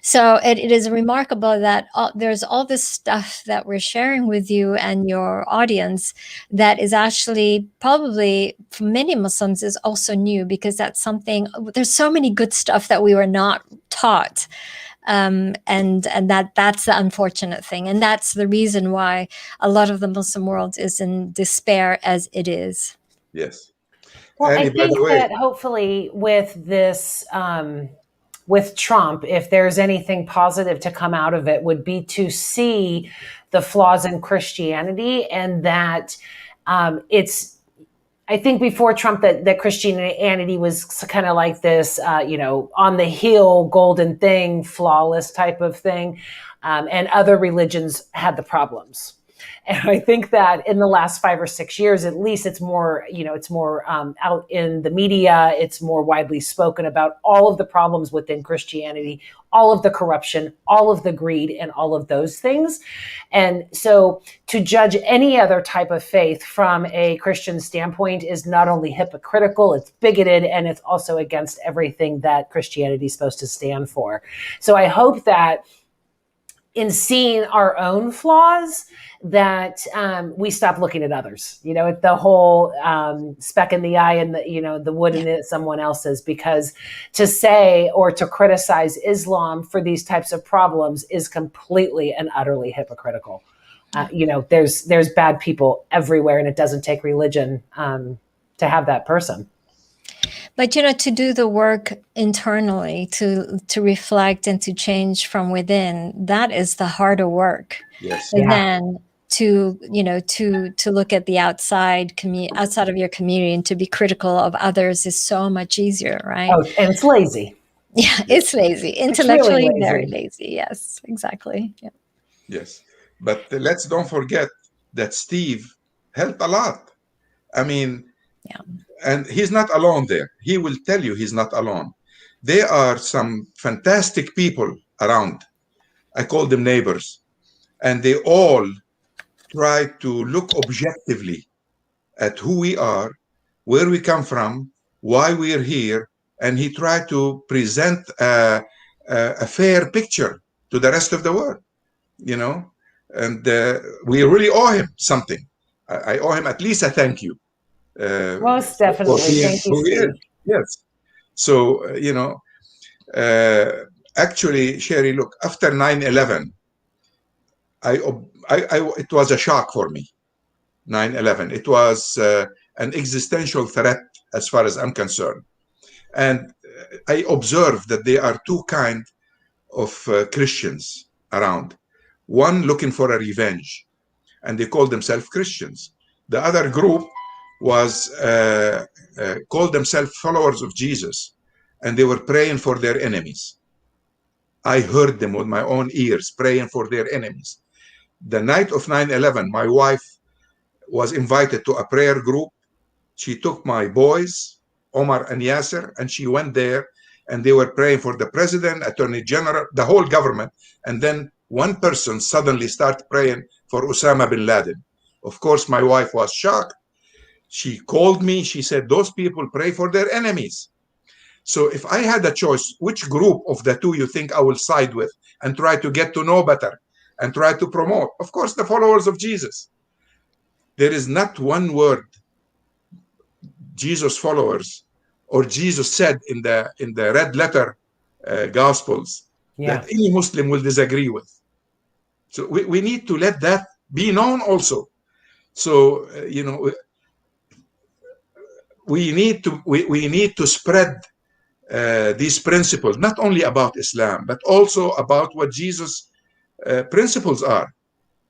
So it is remarkable that there's all this stuff that we're sharing with you and your audience that is actually probably for many Muslims is also new, because that's something, there's so many good stuff that we were not taught. And that's the unfortunate thing. And that's the reason why a lot of the Muslim world is in despair as it is. Yes. Well, Annie, I by think the way, that hopefully with this, with Trump, if there's anything positive to come out of it, would be to see the flaws in Christianity, and that it's, I think before Trump that Christianity was kind of like this, on the hill, golden thing, flawless type of thing. And other religions had the problems. And I think that in the last 5 or 6 years, at least, it's more, out in the media. It's more widely spoken about all of the problems within Christianity, all of the corruption, all of the greed, and all of those things. And so to judge any other type of faith from a Christian standpoint is not only hypocritical, it's bigoted, and it's also against everything that Christianity is supposed to stand for. So I hope that in seeing our own flaws, that we stop looking at others. The whole speck in the eye and the wood in someone else's, because to say or to criticize Islam for these types of problems is completely and utterly hypocritical. There's bad people everywhere, and it doesn't take religion to have that person. But to do the work internally, to reflect and to change from within, that is the harder work. yes. Than to look at the outside of your community and to be critical of others is so much easier, right? Oh, and it's lazy. Yeah, it's lazy. Intellectually, really very lazy. Yes, exactly. Yeah. Yes. But let's don't forget that Steve helped a lot. I mean, and he's not alone there. He will tell you he's not alone. There are some fantastic people around. I call them neighbors. And they all try to look objectively at who we are, where we come from, why we're here. And he tried to present a fair picture to the rest of the world, and we really owe him something. I owe him at least a thank you. Most definitely. Thank you, Steve. Yes. So, actually, Sherry, look, after 9/11, it was a shock for me. 9/11. It was an existential threat as far as I'm concerned. And I observed that there are two kinds of Christians around. One looking for a revenge, and they call themselves Christians. The other group was called themselves followers of Jesus, and they were praying for their enemies. I heard them with my own ears praying for their enemies. The night of 9/11, my wife was invited to a prayer group. She took my boys, Omar and Yasser, and she went there, and they were praying for the president, attorney general, the whole government. And then one person suddenly started praying for Osama bin Laden. Of course, my wife was shocked. She called me. She said, those people pray for their enemies. So if I had a choice, which group of the two you think I will side with and try to get to know better and try to promote? Of course, the followers of Jesus. There is not one word Jesus followers or Jesus said in the red letter Gospels that any Muslim will disagree with. So we need to let that be known also. So, we need to spread these principles, not only about Islam, but also about what Jesus' principles are,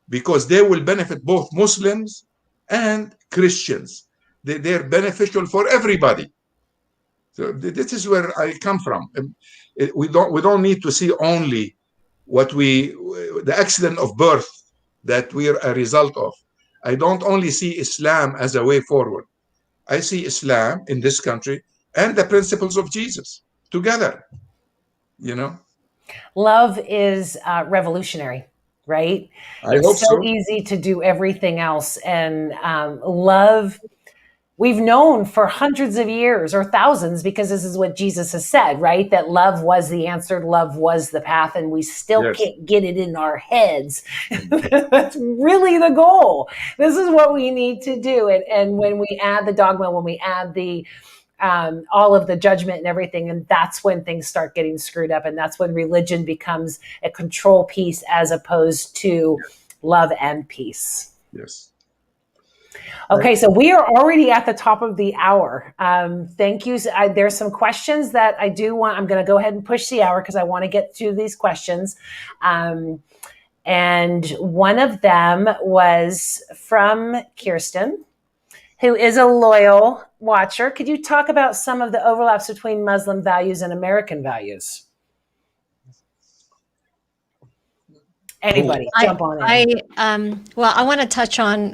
because they will benefit both Muslims and Christians. They're beneficial for everybody. So this is where I come from. We don't need to see only the accident of birth that we're a result of. I don't only see Islam as a way forward. I see Islam in this country and the principles of Jesus together. Love is revolutionary. right? I hope It's so so. easy to do everything else. And love, we've known for hundreds of years or thousands, because this is what Jesus has said, right? That love was the answer, love was the path, and we still Yes. can't get it in our heads. That's really the goal. This is what we need to do. And when we add the dogma, when we add the all of the judgment and everything, and that's when things start getting screwed up, and that's when religion becomes a control piece as opposed to love and peace. Yes. Okay, so we are already at the top of the hour. Thank you. There's some questions that I do want. I'm going to go ahead and push the hour because I want to get through these questions. And one of them was from Kirsten, who is a loyal watcher. Could you talk about some of the overlaps between Muslim values and American values? Anybody, jump on in. Well, I want to touch on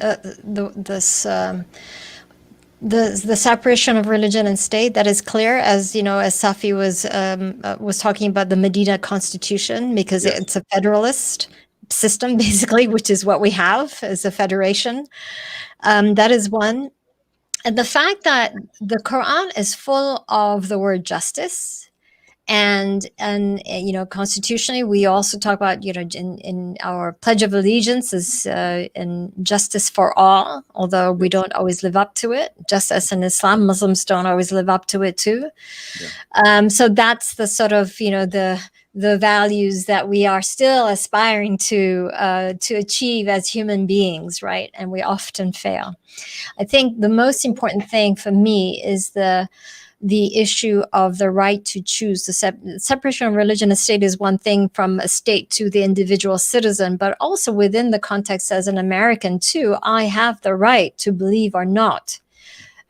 the separation of religion and state. That is clear, as you know, as Safi was talking about the Medina Constitution, because Yes. it's a federalist system, basically, which is what we have as a federation. That is one. And the fact that the Quran is full of the word justice, and you know, constitutionally, we also talk about, you know, in our Pledge of Allegiance is in justice for all, although we don't always live up to it. Just as in Islam, Muslims don't always live up to it too. Yeah. So that's the sort of, you know, the values that we are still aspiring to achieve as human beings, right? And we often fail. I think the most important thing for me is the issue of the right to choose. The separation of religion and state is one thing, from a state to the individual citizen, but also within the context as an American too, I have the right to believe or not,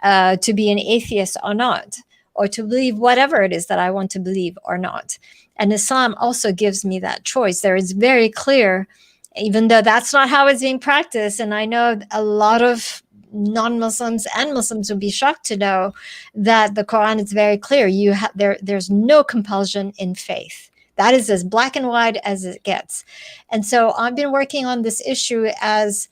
to be an atheist or not, or to believe whatever it is that I want to believe or not. And Islam also gives me that choice. There is very clear, even though that's not how it's being practiced, and I know a lot of non-Muslims and Muslims would be shocked to know that the Quran is very clear. There's no compulsion in faith. That is as black and white as it gets. And so I've been working on this issue as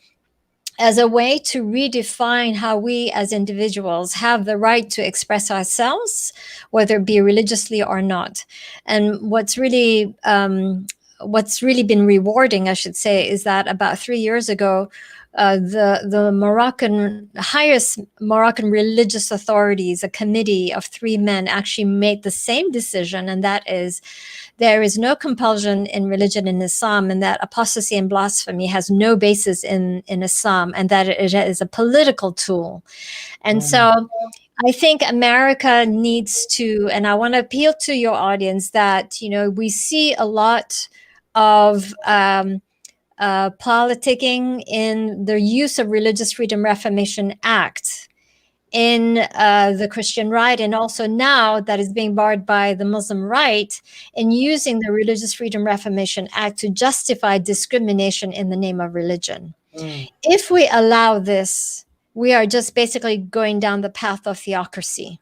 a way to redefine how we as individuals have the right to express ourselves, whether it be religiously or not. And what's really been rewarding, I should say, is that about 3 years ago, the highest Moroccan religious authorities, a committee of 3 men, actually made the same decision, and that is, there is no compulsion in religion in Islam, and that apostasy and blasphemy has no basis in Islam, and that it is a political tool. And so I think America needs to, and I want to appeal to your audience that, you know, we see a lot of politicking in the use of Religious Freedom Reformation Act in the Christian right, and also now that is being barred by the Muslim right, in using the Religious Freedom Reformation Act to justify discrimination in the name of religion. If we allow this, we are just basically going down the path of theocracy.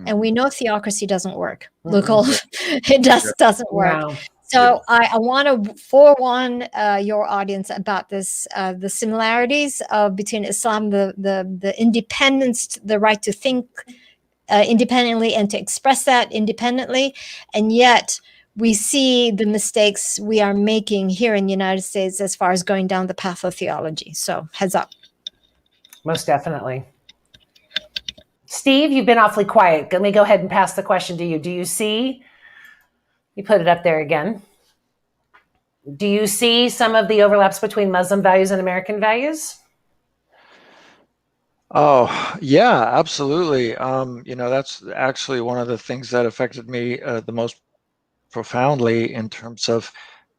And we know theocracy doesn't work. Look, it just doesn't work. No. So I want to forewarn your audience about this, the similarities between Islam, the independence, the right to think independently and to express that independently, and yet we see the mistakes we are making here in the United States as far as going down the path of theology. So heads up. Most definitely. Steve, you've been awfully quiet. Let me go ahead and pass the question to you. Do you see... You put it up there again. Do you see some of the overlaps between Muslim values and American values? Oh, yeah, absolutely. You know, that's actually one of the things that affected me the most profoundly in terms of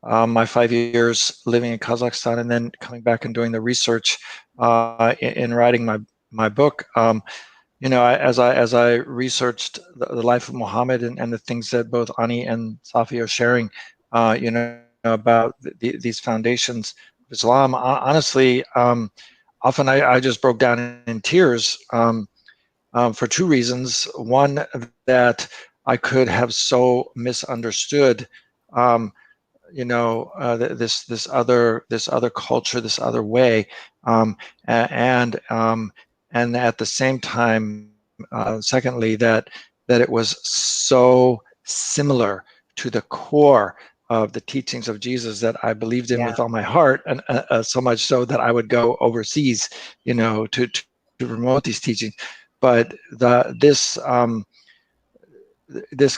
my 5 years living in Kazakhstan and then coming back and doing the research in writing my book. You know, as I researched the life of Muhammad and the things that both Ani and Safi are sharing, you know, about these foundations of Islam, honestly, often I just broke down in tears for 2 reasons. One, that I could have so misunderstood, this other culture, this other way, and at the same time, secondly, that it was so similar to the core of the teachings of Jesus that I believed in with all my heart, and so much so that I would go overseas, to promote these teachings. But this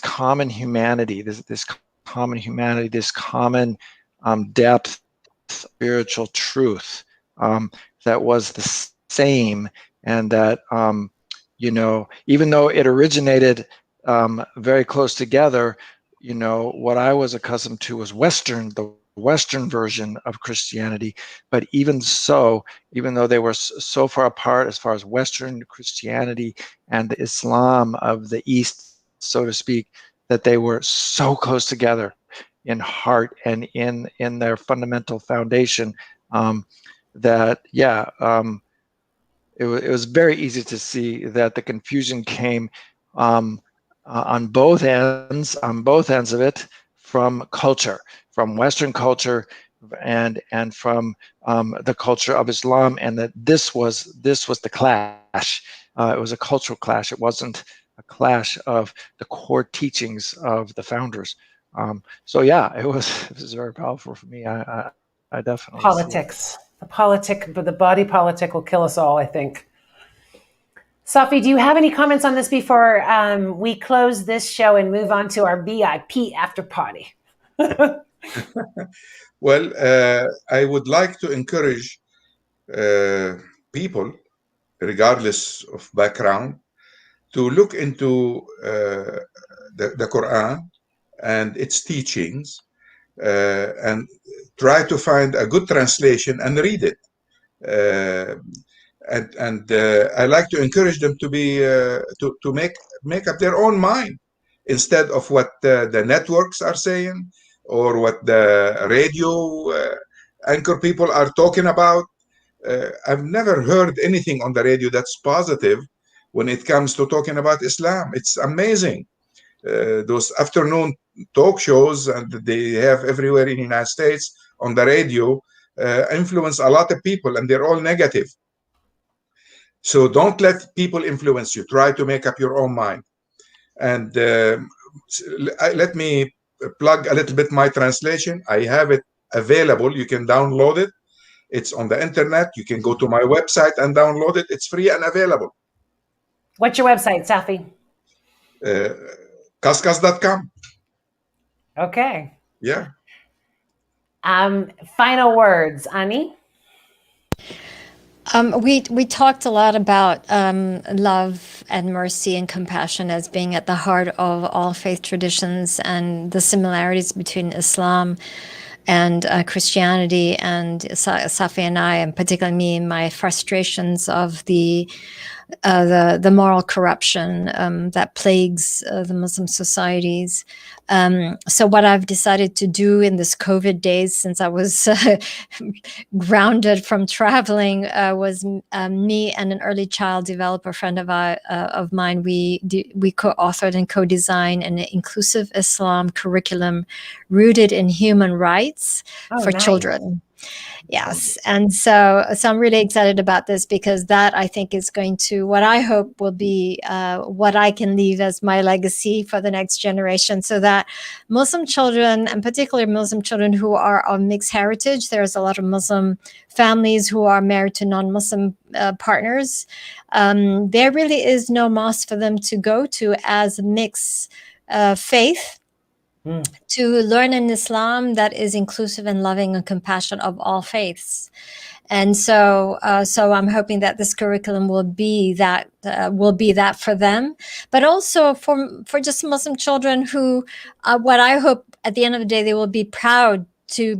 common humanity, this common depth, spiritual truth, that was the same, and that even though it originated very close together, what I was accustomed to was the Western version of Christianity. But even so, even though they were so far apart as far as Western Christianity and the Islam of the East, so to speak, that they were so close together in heart and in their fundamental foundation, that it was very easy to see that the confusion came on both ends of it, from culture, from Western culture, and from the culture of Islam, and that this was the clash. It was a cultural clash. It wasn't a clash of the core teachings of the founders. So yeah, it was very powerful for me. I definitely politics. The body politic will kill us all, I think. Safi, do you have any comments on this before we close this show and move on to our VIP after party? Well, I would like to encourage people, regardless of background, to look into the Quran and its teachings, and try to find a good translation and read it. And I like to encourage them to be to make up their own mind, instead of what the networks are saying or what the radio anchor people are talking about. I've never heard anything on the radio that's positive when it comes to talking about Islam. It's amazing. Those afternoon talk shows and they have everywhere in the United States on the radio influence a lot of people, and they're all negative. So don't let people influence you. Try to make up your own mind. And let me plug a little bit my translation. I have it available. You can download it. It's on the internet. You can go to my website and download it. It's free and available. What's your website, Safi? Kaskas.com. Okay. Yeah. Final words, Ani? We talked a lot about love and mercy and compassion as being at the heart of all faith traditions, and the similarities between Islam and Christianity, and Safi and I, and particularly me, my frustrations of the moral corruption that plagues the Muslim societies. So what I've decided to do in this COVID days, since I was grounded from traveling, was me and an early child developer friend of mine. We co-authored and co-designed an inclusive Islam curriculum rooted in human rights for children. Yes. And so I'm really excited about this, because that, I think, is going to, what I hope will be what I can leave as my legacy for the next generation, so that Muslim children, and particularly Muslim children who are of mixed heritage, there's a lot of Muslim families who are married to non-Muslim partners. There really is no mosque for them to go to as mixed faith, to learn an Islam that is inclusive and loving and compassionate of all faiths. And so I'm hoping that this curriculum will be that for them, but also for just Muslim children who, what I hope at the end of the day, they will be proud to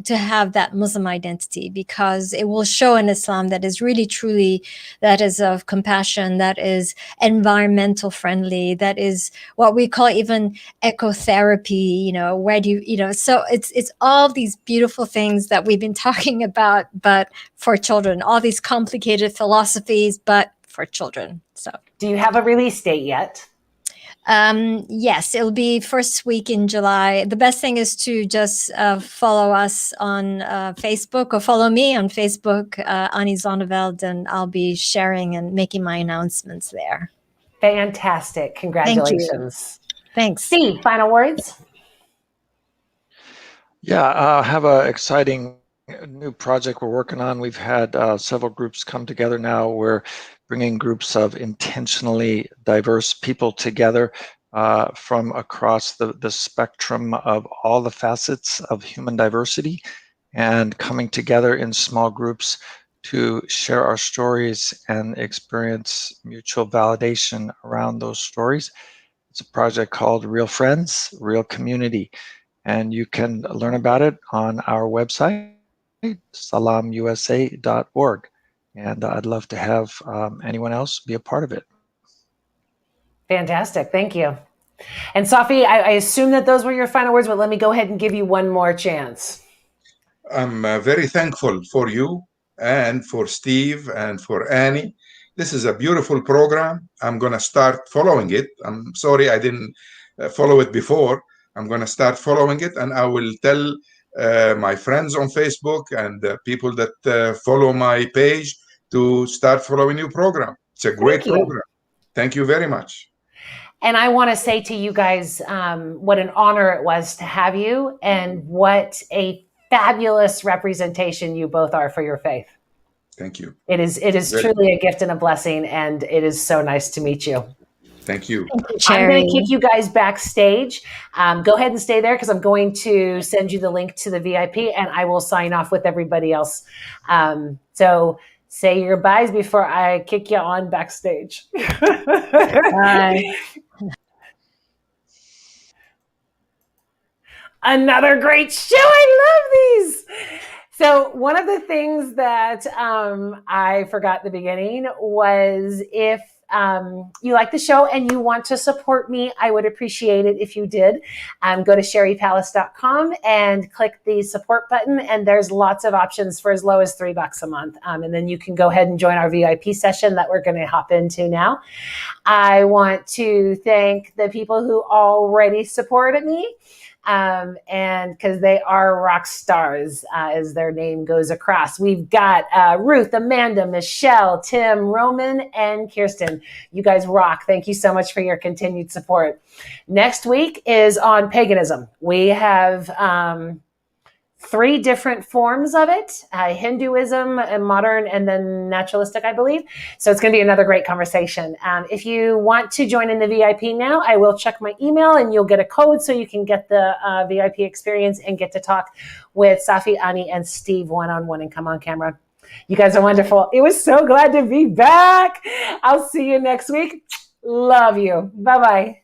have that Muslim identity, because it will show an Islam that is really truly, that is of compassion, that is environmental friendly, that is what we call even ecotherapy, where do you, so it's all these beautiful things that we've been talking about, but for children, all these complicated philosophies, but for children. So, do you have a release date yet? Yes, it'll be first week in July. The best thing is to just follow us on Facebook, or follow me on Facebook, Annie Zonneveld, and I'll be sharing and making my announcements there. Fantastic. Congratulations. Thanks. Steve, final words? Yeah, I have an exciting new project we're working on. We've had several groups come together now. We're bringing groups of intentionally diverse people together from across the spectrum of all the facets of human diversity, and coming together in small groups to share our stories and experience mutual validation around those stories. It's a project called Real Friends, Real Community, and you can learn about it on our website, salamusa.org. And I'd love to have anyone else be a part of it. Fantastic. Thank you. And Safi, I assume that those were your final words, but let me go ahead and give you one more chance. I'm very thankful for you and for Steve and for Annie. This is a beautiful program. I'm going to start following it. I'm sorry I didn't follow it before. I'm going to start following it, and I will tell my friends on Facebook and people that follow my page to start following your program. It's a great program. Thank you very much. And I want to say to you guys what an honor it was to have you, and what a fabulous representation you both are for your faith. Thank you. It is truly a gift and a blessing, and it is so nice to meet you. Thank you. I'm going to kick you guys backstage. Go ahead and stay there, because I'm going to send you the link to the VIP, and I will sign off with everybody else. So say your goodbyes before I kick you on backstage. Bye. Another great show. I love these. So one of the things that I forgot at the beginning was, if you like the show and you want to support me, I would appreciate it if you did. Go to sherrypalace.com and click the support button, and there's lots of options for as low as $3 a month. And then you can go ahead and join our VIP session that we're going to hop into now. I want to thank the people who already supported me. And because they are rock stars, as their name goes across. We've got Ruth, Amanda, Michelle, Tim, Roman, and Kirsten. You guys rock. Thank you so much for your continued support. Next week is on paganism. We have 3 different forms of it: Hinduism, modern, and then naturalistic, I believe. So it's going to be another great conversation. If you want to join in the VIP now, I will check my email, and you'll get a code so you can get the VIP experience and get to talk with Safi, Ani, and Steve one-on-one and come on camera. You guys are wonderful. It was so glad to be back. I'll see you next week. Love you. Bye-bye.